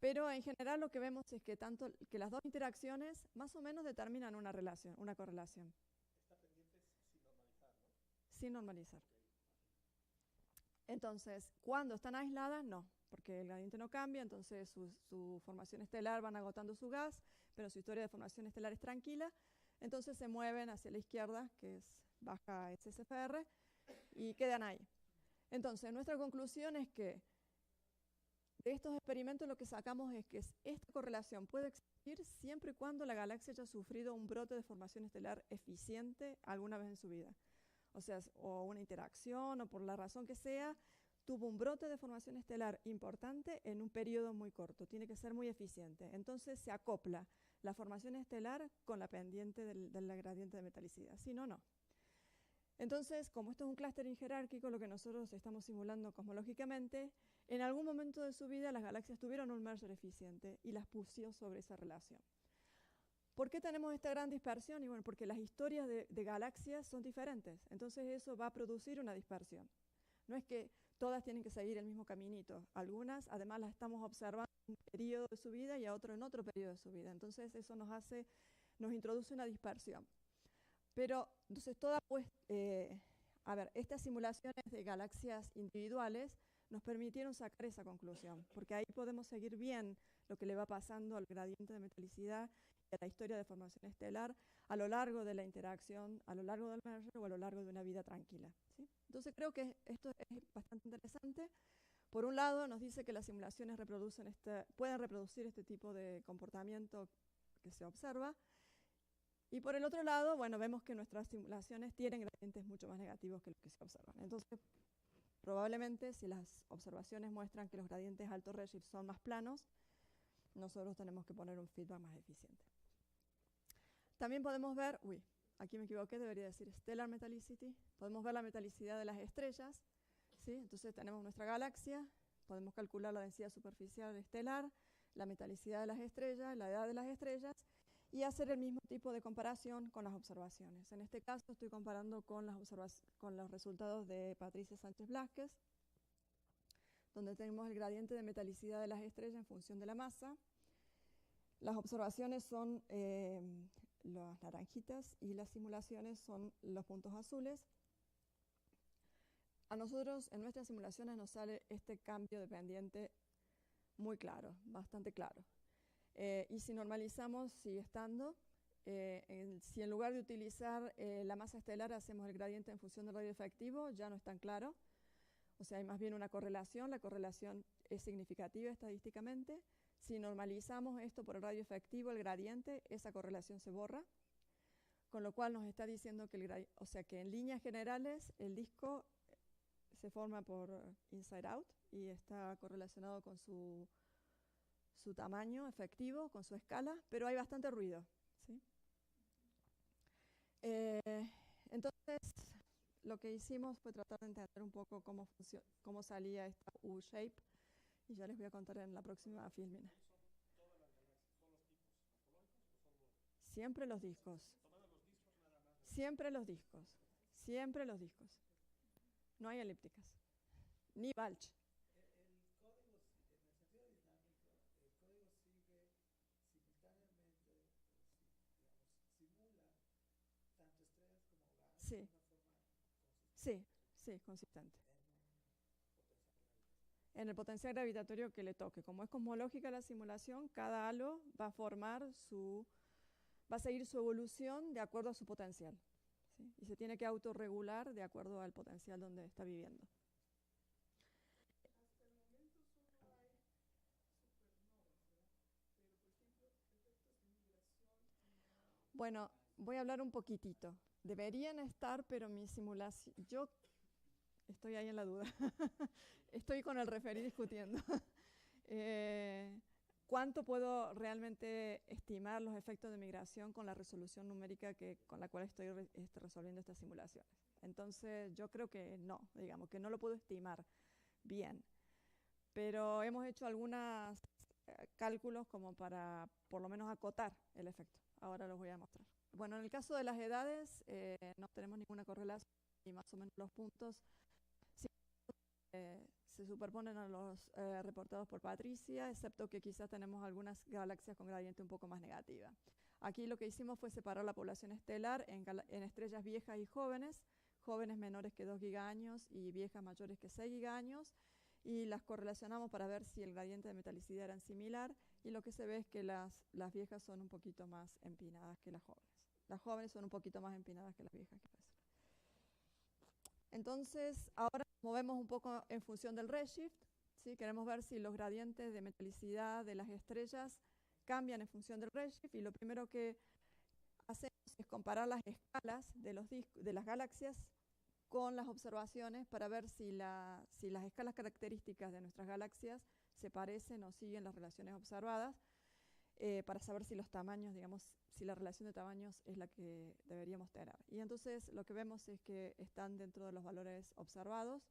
Pero en general lo que vemos es que las dos interacciones más o menos determinan una relación, una correlación. Está pendiente sin normalizar, ¿no? Sin normalizar. Entonces, cuando están aisladas, no, porque el gradiente no cambia, entonces su formación estelar van agotando su gas, pero su historia de formación estelar es tranquila, entonces se mueven hacia la izquierda, que es baja SSFR, y quedan ahí. Entonces, nuestra conclusión es que de estos experimentos lo que sacamos es que esta correlación puede existir siempre y cuando la galaxia haya sufrido un brote de formación estelar eficiente alguna vez en su vida. O sea, o una interacción, o por la razón que sea, tuvo un brote de formación estelar importante en un periodo muy corto. Tiene que ser muy eficiente. Entonces se acopla la formación estelar con la pendiente del gradiente de metalicidad. Si no, no. Entonces, como esto es un clúster jerárquico, lo que nosotros estamos simulando cosmológicamente, en algún momento de su vida las galaxias tuvieron un merger eficiente y las pusió sobre esa relación. ¿Por qué tenemos esta gran dispersión? Y bueno, porque las historias de galaxias son diferentes. Entonces eso va a producir una dispersión. No es que todas tienen que seguir el mismo caminito. Algunas, además, las estamos observando en un periodo de su vida y a otro en otro periodo de su vida. Entonces eso nos introduce una dispersión. Pero, entonces, estas simulaciones de galaxias individuales nos permitieron sacar esa conclusión, porque ahí podemos seguir bien lo que le va pasando al gradiente de metalicidad y a la historia de formación estelar a lo largo de la interacción, a lo largo del merger o a lo largo de una vida tranquila, ¿sí? Entonces creo que esto es bastante interesante. Por un lado, nos dice que las simulaciones pueden reproducir este tipo de comportamiento que se observa, Y por el otro lado, bueno, vemos que nuestras simulaciones tienen gradientes mucho más negativos que los que se observan. Entonces, probablemente, si las observaciones muestran que los gradientes alto redshift son más planos, nosotros tenemos que poner un feedback más eficiente. También podemos ver, aquí me equivoqué, debería decir stellar metallicity. Podemos ver la metalicidad de las estrellas, ¿sí? Entonces tenemos nuestra galaxia, podemos calcular la densidad superficial estelar, la metalicidad de las estrellas, la edad de las estrellas, y hacer el mismo tipo de comparación con las observaciones. En este caso estoy comparando con los resultados de Patricia Sánchez Blázquez, donde tenemos el gradiente de metalicidad de las estrellas en función de la masa. Las observaciones son las naranjitas y las simulaciones son los puntos azules. A nosotros en nuestras simulaciones nos sale este cambio de pendiente muy claro, bastante claro. Y si normalizamos, sigue estando. Si en lugar de utilizar la masa estelar hacemos el gradiente en función del radio efectivo, ya no es tan claro. O sea, hay más bien una correlación. La correlación es significativa estadísticamente. Si normalizamos esto por el radio efectivo, el gradiente, esa correlación se borra. Con lo cual nos está diciendo que, que en líneas generales el disco se forma por inside out y está correlacionado con su tamaño efectivo, con su escala, pero hay bastante ruido, ¿sí? Entonces, lo que hicimos fue tratar de entender un poco cómo salía esta U-shape, y ya les voy a contar en la próxima filmina. Siempre los discos. Siempre los discos. Siempre los discos. No hay elípticas. Ni Balch. Sí, sí, consistente. En el potencial gravitatorio que le toque. Como es cosmológica la simulación, cada halo va a seguir su evolución de acuerdo a su potencial, ¿sí? Y se tiene que autorregular de acuerdo al potencial donde está viviendo. Bueno, voy a hablar un poquitito. Deberían estar, pero mi simulación, yo estoy ahí en la duda. Estoy con el referí discutiendo. ¿Cuánto puedo realmente estimar los efectos de migración con la resolución numérica con la cual estoy resolviendo estas simulaciones? Entonces, yo creo que no, digamos, que no lo puedo estimar bien. Pero hemos hecho algunos cálculos como para, por lo menos, acotar el efecto. Ahora los voy a mostrar. Bueno, en el caso de las edades, no tenemos ninguna correlación y más o menos los puntos se superponen a los reportados por Patricia, excepto que quizás tenemos algunas galaxias con gradiente un poco más negativa. Aquí lo que hicimos fue separar la población estelar en estrellas viejas y jóvenes menores que 2 gigaaños y viejas mayores que 6 gigaaños, y las correlacionamos para ver si el gradiente de metalicidad era similar, y lo que se ve es que las viejas son un poquito más empinadas que las jóvenes. Las jóvenes son un poquito más empinadas que las viejas, que parece. Entonces, ahora nos movemos un poco en función del redshift, ¿sí? Queremos ver si los gradientes de metalicidad de las estrellas cambian en función del redshift, y lo primero que hacemos es comparar las escalas de las galaxias con las observaciones para ver si las escalas características de nuestras galaxias se parecen o siguen las relaciones observadas, para saber si los tamaños, digamos, si la relación de tamaños es la que deberíamos tener. Y entonces lo que vemos es que están dentro de los valores observados,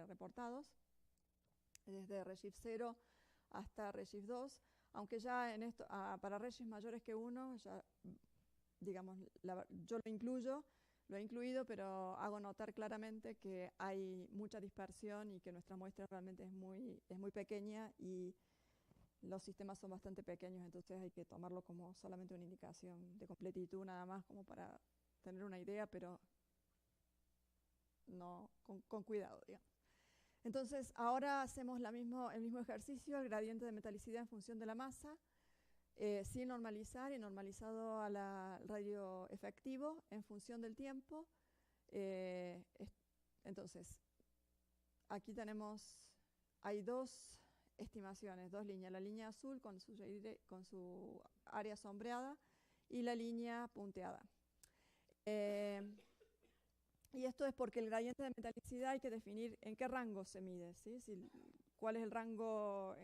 reportados, desde redshift 0 hasta redshift 2, aunque ya en esto, para redshift mayores que 1, ya, digamos, yo lo he incluido, pero hago notar claramente que hay mucha dispersión y que nuestra muestra realmente es muy pequeña y los sistemas son bastante pequeños, entonces hay que tomarlo como solamente una indicación de completitud, nada más como para tener una idea, pero no con cuidado, digamos. Entonces, ahora hacemos el mismo ejercicio, el gradiente de metalicidad en función de la masa, sin normalizar y normalizado al radio efectivo en función del tiempo. Entonces, aquí hay dos estimaciones, dos líneas. La línea azul con su área sombreada y la línea punteada. Y esto es porque el gradiente de metalicidad hay que definir en qué rango se mide, ¿sí? Cuál es el rango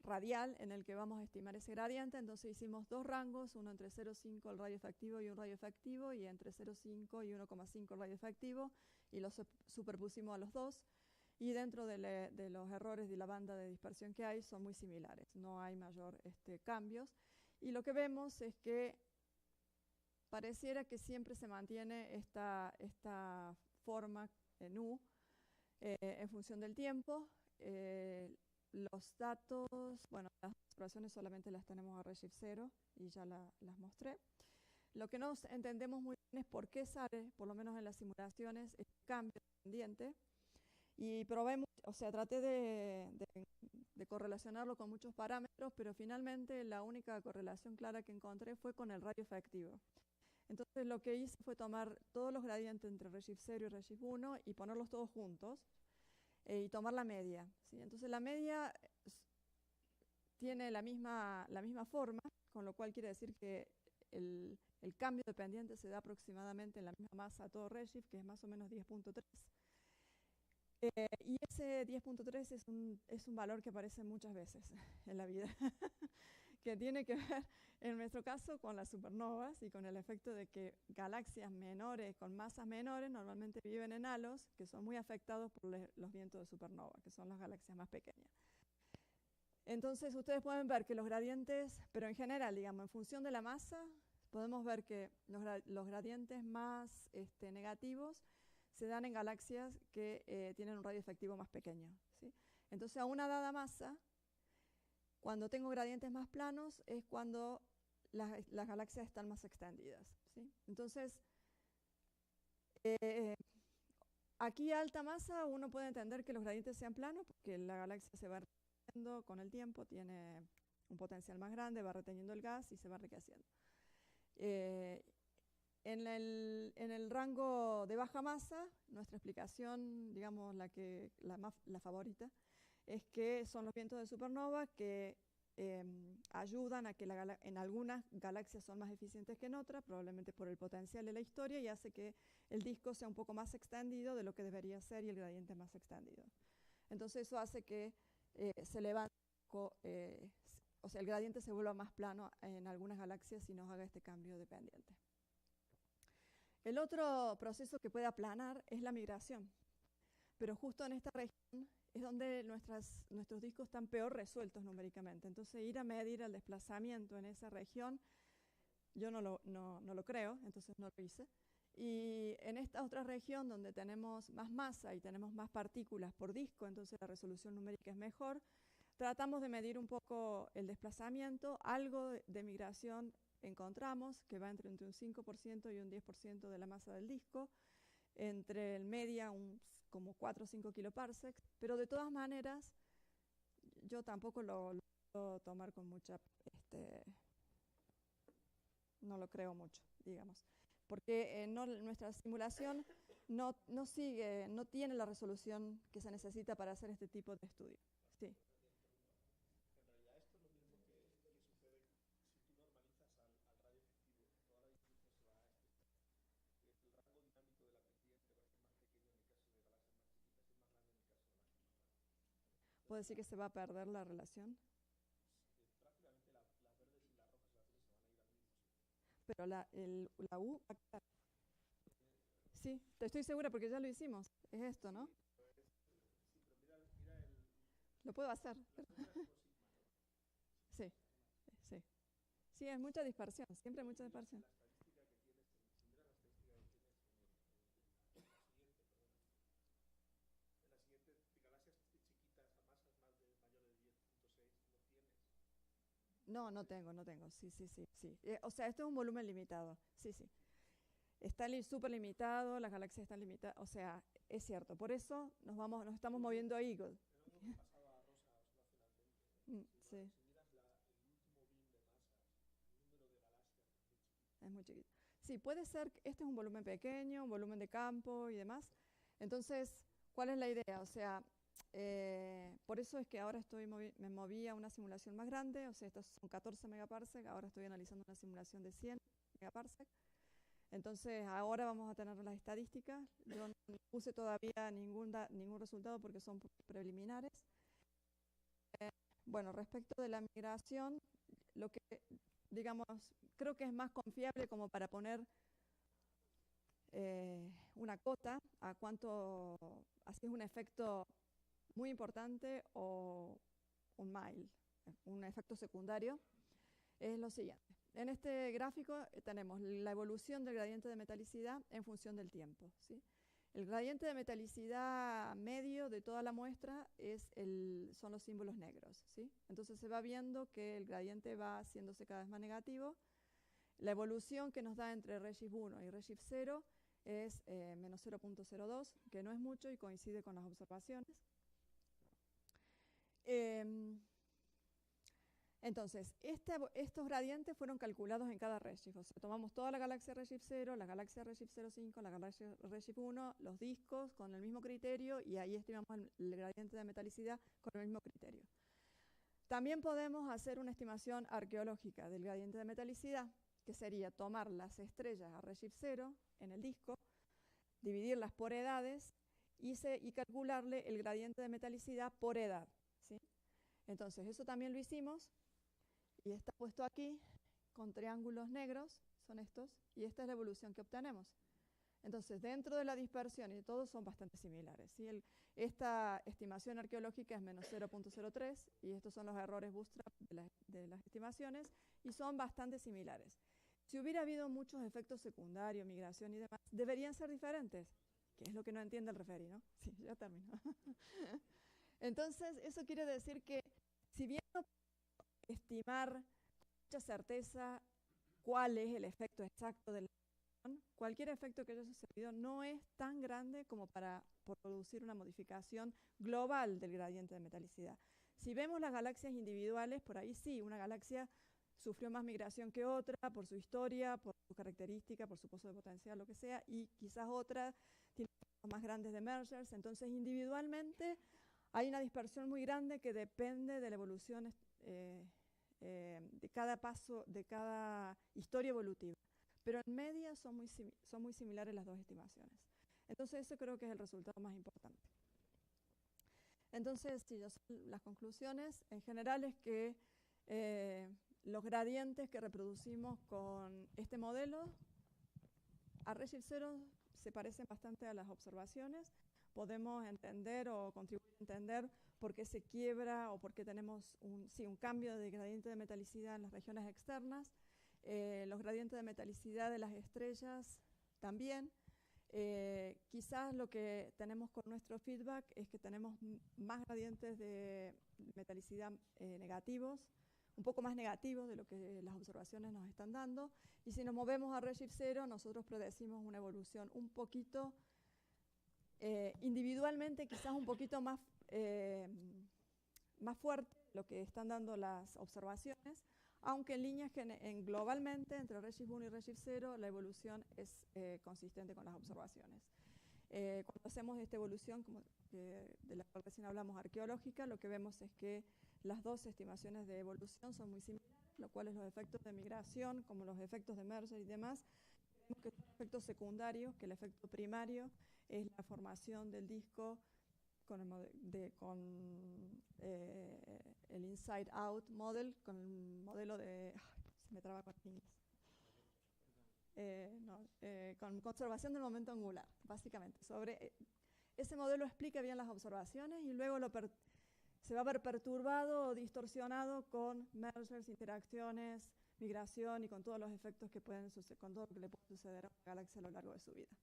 radial en el que vamos a estimar ese gradiente. Entonces hicimos dos rangos, uno entre 0,5 el radio efectivo y un radio efectivo, y entre 0,5 y 1,5 el radio efectivo, y los superpusimos a los dos. Y dentro de los errores de la banda de dispersión que hay son muy similares, no hay mayor cambios. Y lo que vemos es que pareciera que siempre se mantiene esta forma en U en función del tiempo. Los datos, bueno, las observaciones solamente las tenemos a Redshift 0 y ya las mostré. Lo que no entendemos muy bien es por qué sale, por lo menos en las simulaciones, este cambio pendiente. Y probemos, o sea, traté de correlacionarlo con muchos parámetros, pero finalmente la única correlación clara que encontré fue con el radio efectivo. Entonces lo que hice fue tomar todos los gradientes entre Redshift 0 y Redshift 1 y ponerlos todos juntos y tomar la media, ¿sí? Entonces la media tiene la misma forma, con lo cual quiere decir que el cambio de pendiente se da aproximadamente en la misma masa a todo Redshift, que es más o menos 10.3. Y ese 10.3 es un valor que aparece muchas veces en la vida, que tiene que ver, en nuestro caso, con las supernovas y con el efecto de que galaxias menores, con masas menores, normalmente viven en halos, que son muy afectados por los vientos de supernova, que son las galaxias más pequeñas. Entonces, ustedes pueden ver que los gradientes, pero en general, digamos, en función de la masa, podemos ver que los gradientes más negativos se dan en galaxias que tienen un radio efectivo más pequeño, ¿sí? Entonces, a una dada masa, cuando tengo gradientes más planos, es cuando las galaxias están más extendidas, ¿sí? Entonces, aquí a alta masa uno puede entender que los gradientes sean planos porque la galaxia se va enriqueciendo con el tiempo, tiene un potencial más grande, va reteniendo el gas y se va enriqueciendo. En el rango de baja masa, nuestra explicación, digamos la favorita, es que son los vientos de supernova que ayudan a que en algunas galaxias son más eficientes que en otras, probablemente por el potencial de la historia, y hace que el disco sea un poco más extendido de lo que debería ser y el gradiente más extendido. Entonces eso hace que se levante un poco, o sea, el gradiente se vuelva más plano en algunas galaxias y nos haga este cambio de pendiente. El otro proceso que puede aplanar es la migración, pero justo en esta región es donde nuestros discos están peor resueltos numéricamente. Entonces ir a medir el desplazamiento en esa región, yo no lo creo, entonces no lo hice. Y en esta otra región donde tenemos más masa y tenemos más partículas por disco, entonces la resolución numérica es mejor, tratamos de medir un poco el desplazamiento, algo de migración encontramos, que va entre un 5% y un 10% de la masa del disco, entre el media como 4 o 5 kiloparsecs, pero de todas maneras yo tampoco lo puedo tomar con mucha, no lo creo mucho, digamos, porque nuestra simulación no tiene la resolución que se necesita para hacer este tipo de estudio. Sí. ¿Puedo decir que se va a perder la relación? Pero la U va a quedar. Sí, estoy segura porque ya lo hicimos. Es esto, ¿no? Lo puedo hacer. Sí, sí. Sí, es mucha dispersión, siempre mucha dispersión. No tengo. Sí. O sea, esto es un volumen limitado. Sí. Está súper limitado, las galaxias están limitadas. O sea, es cierto. Por eso nos estamos moviendo a Eagle. Sí. Es muy chiquito. Sí, puede ser que este es un volumen pequeño, un volumen de campo y demás. Entonces, ¿cuál es la idea? O sea, por eso es que ahora me moví a una simulación más grande, o sea, estos son 14 megaparsec, ahora estoy analizando una simulación de 100 megaparsec. Entonces, ahora vamos a tener las estadísticas. Yo no puse todavía ningún resultado porque son preliminares. Bueno, respecto de la migración, lo que, digamos, creo que es más confiable como para poner una cota a cuánto, así es un efecto muy importante o un mild, un efecto secundario, es lo siguiente. En este gráfico tenemos la evolución del gradiente de metalicidad en función del tiempo, ¿sí? El gradiente de metalicidad medio de toda la muestra son los símbolos negros, ¿sí? Entonces se va viendo que el gradiente va haciéndose cada vez más negativo. La evolución que nos da entre Redshift 1 y Redshift 0 es menos 0.02, que no es mucho y coincide con las observaciones. Entonces, estos gradientes fueron calculados en cada redshift. O sea, tomamos toda la galaxia Redshift 0, la galaxia Redshift 05, la galaxia Redshift 1, los discos con el mismo criterio y ahí estimamos el gradiente de metalicidad con el mismo criterio. También podemos hacer una estimación arqueológica del gradiente de metalicidad, que sería tomar las estrellas a Redshift 0 en el disco, dividirlas por edades y calcularle el gradiente de metalicidad por edad, ¿sí? Entonces, eso también lo hicimos. Y está puesto aquí con triángulos negros, son estos, y esta es la evolución que obtenemos. Entonces, dentro de la dispersión y todos son bastante similares, ¿sí? Esta estimación arqueológica es menos 0.03 y estos son los errores bootstrap de las estimaciones y son bastante similares. Si hubiera habido muchos efectos secundarios, migración y demás, deberían ser diferentes, que es lo que no entiende el referi, ¿no? Sí, ya termino. Entonces, eso quiere decir que si bien no estimar con mucha certeza cuál es el efecto exacto de la modificación, cualquier efecto que haya sucedido no es tan grande como para producir una modificación global del gradiente de metalicidad. Si vemos las galaxias individuales, por ahí sí, una galaxia sufrió más migración que otra por su historia, por su característica, por su pozo de potencial, lo que sea, y quizás otra tiene más grandes de mergers. Entonces, individualmente hay una dispersión muy grande que depende de la evolución de cada paso, de cada historia evolutiva. Pero en media son muy similares las dos estimaciones. Entonces, eso creo que es el resultado más importante. Entonces, sí, las conclusiones en general es que los gradientes que reproducimos con este modelo a Redshift 0 se parecen bastante a las observaciones. Podemos entender o contribuir a entender por qué se quiebra o por qué tenemos un cambio de gradiente de metalicidad en las regiones externas. Los gradientes de metalicidad de las estrellas también. Quizás lo que tenemos con nuestro feedback es que tenemos más gradientes de metalicidad negativos, un poco más negativos de lo que las observaciones nos están dando. Y si nos movemos a Redshift 0, nosotros predecimos una evolución un poquito individualmente, quizás un poquito más fuerte de lo que están dando las observaciones, aunque en líneas globalmente entre Redshift 1 y Redshift 0 la evolución es consistente con las observaciones. Cuando hacemos esta evolución, de la cual recién hablamos, arqueológica, lo que vemos es que las dos estimaciones de evolución son muy similares, lo cual es los efectos de migración, como los efectos de merger y demás. Vemos que son efectos secundarios, que el efecto primario es la formación del disco con el Inside Out Model, con el modelo de... se me traba con inglés. Con conservación del momento angular, básicamente. Sobre ese modelo explica bien las observaciones y luego se va a ver perturbado o distorsionado con mergers, interacciones, migración y con todos los efectos que pueden suceder, con todo lo que le puede suceder a una galaxia a lo largo de su vida.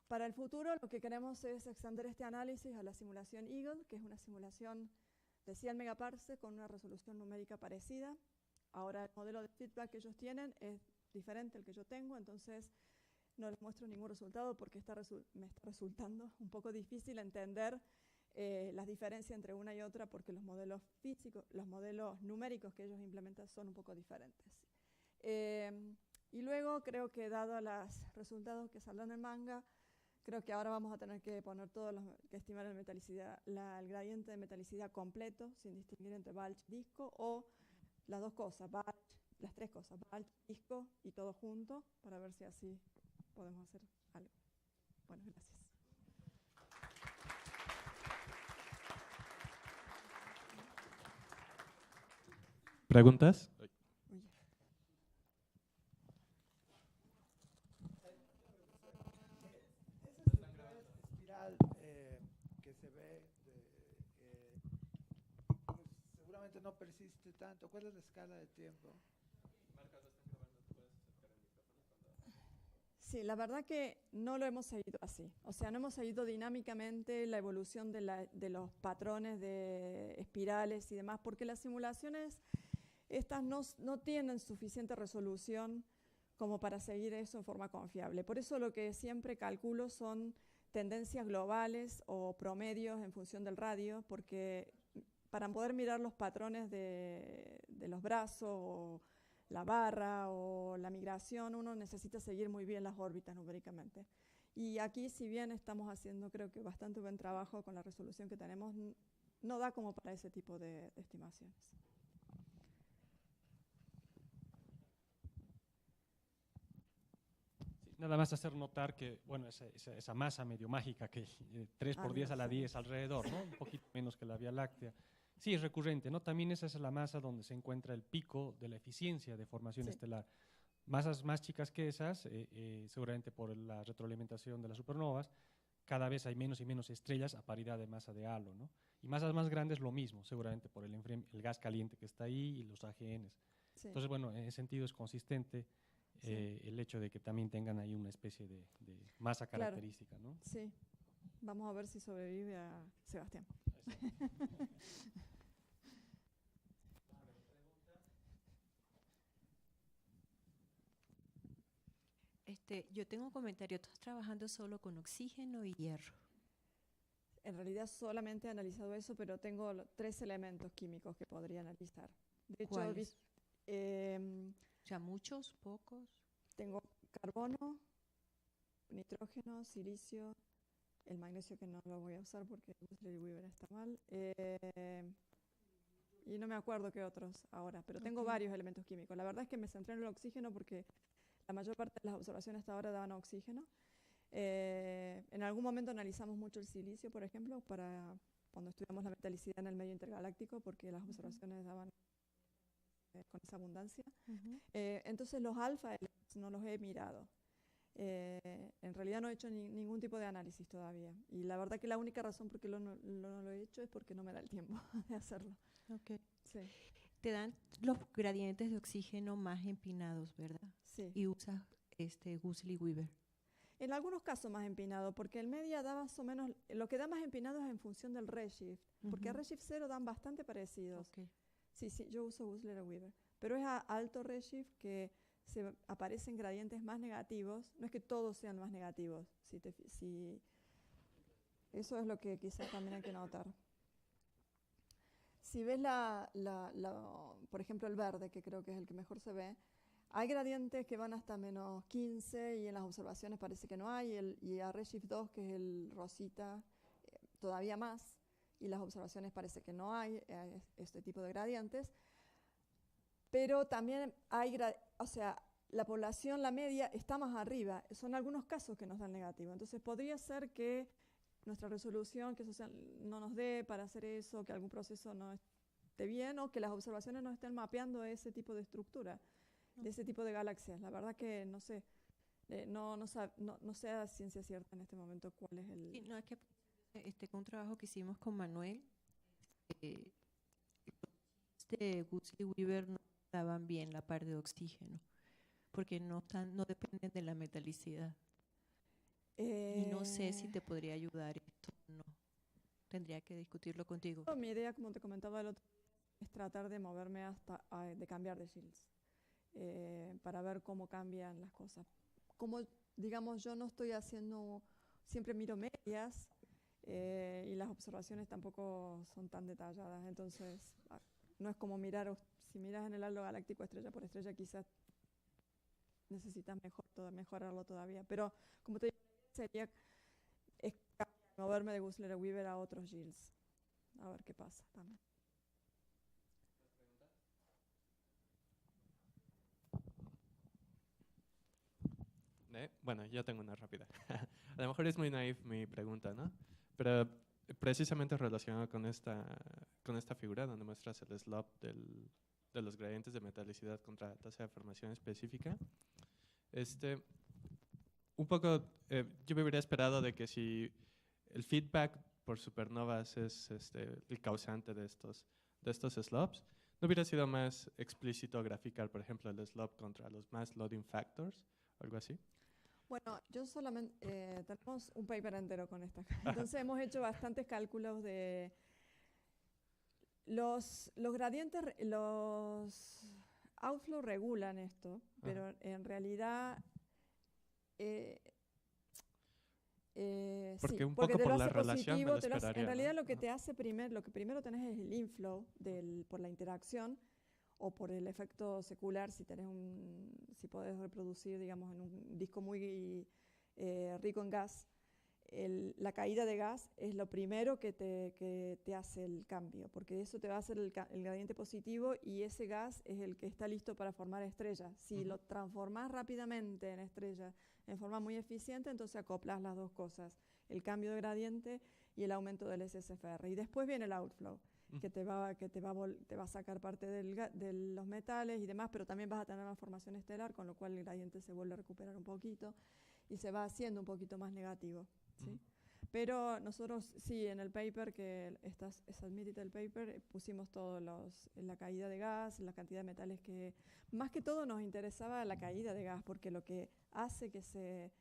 Para el futuro, lo que queremos es extender este análisis a la simulación Eagle, que es una simulación de 100 megaparsec con una resolución numérica parecida. Ahora el modelo de feedback que ellos tienen es diferente al que yo tengo, entonces no les muestro ningún resultado porque me está resultando un poco difícil entender las diferencias entre una y otra porque los modelos físicos, los modelos numéricos que ellos implementan son un poco diferentes. Y luego creo que dado los resultados que saldrán en Manga, Creo que ahora vamos a tener que poner que estimar el gradiente de metalicidad completo, sin distinguir entre bulge, disco, o las dos cosas, las tres cosas, bulge, disco y todo junto, para ver si así podemos hacer algo. Bueno, gracias. ¿Preguntas? Espiral que se ve, pues, seguramente no persiste tanto. ¿Cuál es la escala de tiempo? Sí, la verdad que no lo hemos seguido así. O sea, no hemos seguido dinámicamente la evolución de los patrones de espirales y demás, porque las simulaciones estas no tienen suficiente resolución como para seguir eso en forma confiable. Por eso lo que siempre calculo son tendencias globales o promedios en función del radio, porque para poder mirar los patrones de los brazos o la barra o la migración, uno necesita seguir muy bien las órbitas numéricamente. Y aquí, si bien estamos haciendo, creo que bastante buen trabajo con la resolución que tenemos, no da como para ese tipo de estimaciones. Nada más hacer notar que, bueno, esa masa medio mágica que 3 por 10 a la 10 alrededor, ¿no? Un poquito menos que la Vía Láctea. Sí, es recurrente, ¿no? También esa es la masa donde se encuentra el pico de la eficiencia de formación estelar. Masas más chicas que esas, seguramente por la retroalimentación de las supernovas, cada vez hay menos y menos estrellas a paridad de masa de halo, ¿no? Y masas más grandes lo mismo, seguramente por el gas caliente que está ahí y los AGNs. Sí. Entonces, bueno, en ese sentido es consistente el hecho de que también tengan ahí una especie de masa característica, ¿no? Sí. Vamos a ver si sobrevive a Sebastián. Yo tengo un comentario. ¿Estás trabajando solo con oxígeno y hierro? En realidad solamente he analizado eso, pero tengo 3 elementos químicos que podría analizar. De hecho, ¿cuáles? O sea, ¿muchos? ¿Pocos? Tengo carbono, nitrógeno, silicio, el magnesio que no lo voy a usar porque Wesley Weaver está mal. Y no me acuerdo qué otros ahora, pero tengo varios elementos químicos. La verdad es que me centré en el oxígeno porque la mayor parte de las observaciones hasta ahora daban oxígeno. En algún momento analizamos mucho el silicio, por ejemplo, para cuando estudiamos la metalicidad en el medio intergaláctico, porque las observaciones daban con esa abundancia. Entonces los alfa no los he mirado. En realidad no he hecho ningún tipo de análisis todavía. Y la verdad que la única razón por qué no lo he hecho es porque no me da el tiempo de hacerlo. Okay. Sí. Te dan los gradientes de oxígeno más empinados, ¿verdad? Sí. Y usas Wesley Weaver. En algunos casos más empinado, porque el media da más o menos, lo que da más empinado es en función del redshift, porque a redshift 0 dan bastante parecidos. Okay. Sí, yo uso Wesley Weaver, pero es a alto redshift que aparecen gradientes más negativos. No es que todos sean más negativos, eso es lo que quizás también hay que notar. Si ves por ejemplo el verde, que creo que es el que mejor se ve, hay gradientes que van hasta menos 15 y en las observaciones parece que no hay, y a redshift 2, que es el rosita, todavía más, y las observaciones parece que no hay este tipo de gradientes. Pero también hay, o sea, la población, la media, está más arriba. Son algunos casos que nos dan negativo. Entonces podría ser que nuestra resolución, que eso no nos dé para hacer eso, que algún proceso no esté bien, o que las observaciones no estén mapeando ese tipo de estructura, de ese tipo de galaxias. La verdad que no sé, no sé a ciencia cierta en este momento cuál es el... Sí, no, es que con un trabajo que hicimos con Manuel, Wesley Weaver no daban bien la parte de oxígeno, porque no dependen de la metalicidad. Y no sé si te podría ayudar esto o no. Tendría que discutirlo contigo. Mi idea, como te comentaba el otro día, es tratar de moverme de cambiar de shields, para ver cómo cambian las cosas. Como, digamos, yo no estoy haciendo, siempre miro medias, y las observaciones tampoco son tan detalladas, entonces no es como si miras en el halo galáctico estrella por estrella, quizás necesitas mejorarlo todavía, pero como te digo, sería moverme de Gutzler Weaver a otros yields. A ver qué pasa también. Bueno, yo tengo una rápida. A lo mejor es muy naif mi pregunta, ¿no? Pero precisamente relacionado con esta figura donde muestras el slope de los gradientes de metalicidad contra tasa de formación específica, un poco yo me hubiera esperado de que si el feedback por supernovas es el causante de estos slopes, ¿no hubiera sido más explícito graficar, por ejemplo, el slope contra los mass loading factors o algo así? Bueno, yo solamente tenemos un paper entero con esta. Entonces hemos hecho bastantes cálculos de los gradientes, los outflow regulan esto, pero en realidad porque sí, un porque poco te por lo la hace relación me positivo, lo esperaría, en realidad ¿no? lo que te hace lo que primero tenés es el inflow por la interacción o por el efecto secular si podés reproducir, digamos, en un disco muy rico en gas. La caída de gas es lo primero que te hace el cambio, porque eso te va a hacer el gradiente positivo y ese gas es el que está listo para formar estrellas. Si lo transformás rápidamente en estrella en forma muy eficiente, entonces acoplas las dos cosas, el cambio de gradiente y el aumento del SSFR. Y después viene el outflow, que te va a sacar parte de los metales y demás, pero también vas a tener una formación estelar, con lo cual el gradiente se vuelve a recuperar un poquito y se va haciendo un poquito más negativo. ¿Sí? Pero nosotros sí, en el paper, que es admitted el paper, pusimos todos la caída de gas, la cantidad de metales que... Más que todo nos interesaba la caída de gas, porque lo que hace que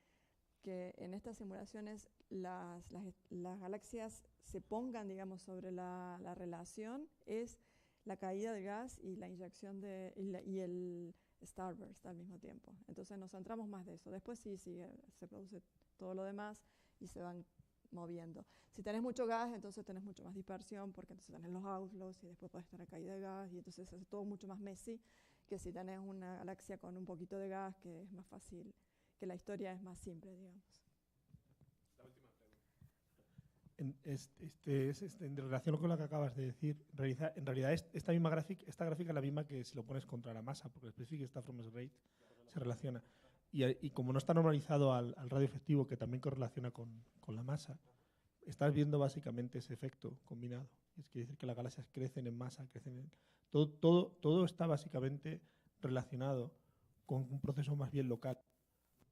en estas simulaciones las galaxias se pongan, digamos, sobre la relación es la caída de gas y la inyección y el starburst al mismo tiempo. Entonces nos centramos más de eso. Después sí, se produce todo lo demás y se van moviendo. Si tenés mucho gas, entonces tenés mucho más dispersión, porque entonces tenés los outflows y después podés tener caída de gas y entonces es todo mucho más messy que si tenés una galaxia con un poquito de gas, que es más fácil, que la historia es más simple, digamos. La última pregunta. En relación con lo que acabas de decir, en realidad esta gráfica es la misma que si lo pones contra la masa, porque el specific Stafford's rate se relaciona. Y como no está normalizado al radio efectivo, que también correlaciona con la masa, estás viendo básicamente ese efecto combinado. Es decir, que las galaxias crecen en masa, todo está básicamente relacionado con un proceso más bien local.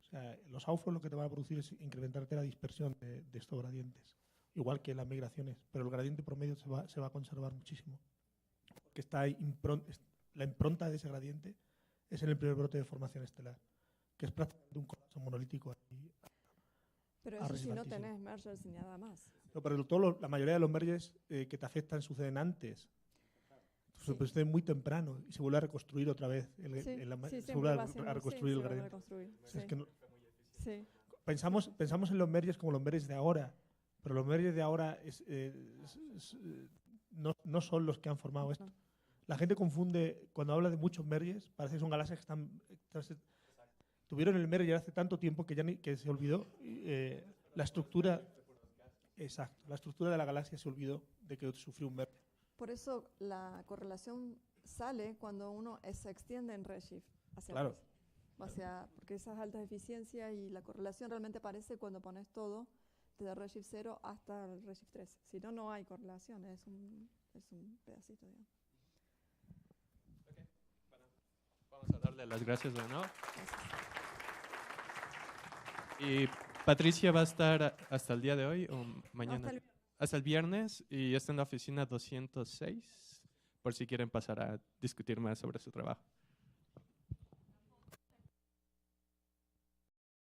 O sea, los outflows lo que te van a producir es incrementarte la dispersión de estos gradientes, igual que las migraciones, pero el gradiente promedio se va a conservar muchísimo. Porque la impronta de ese gradiente es en el primer brote de formación estelar, que es prácticamente un colapso monolítico. Pero eso si no tenés mergers ni nada más. No, pero la mayoría de los mergers que te afectan suceden antes. Sí. Suceden muy temprano y se vuelve a reconstruir otra vez. Se vuelve a reconstruir el gradiente. Pensamos en los mergers como los mergers de ahora, pero los mergers de ahora no son los que han formado esto. La gente confunde, cuando habla de muchos mergers, parece que son galaxias que tuvieron el merger hace tanto tiempo que se olvidó la estructura. Exacto, la estructura de la galaxia se olvidó de que sufrió un merger. Por eso la correlación sale cuando uno se extiende en redshift hacia claro. Porque esas altas eficiencias y la correlación realmente aparece cuando pones todo desde redshift 0 hasta el redshift 3. Si no, no hay correlación, es un pedacito, digamos. Okay. Bueno, vamos a darle las gracias de nuevo. Y Patricia va a estar hasta el día de hoy o mañana. Hasta el viernes, y está en la oficina 206, por si quieren pasar a discutir más sobre su trabajo.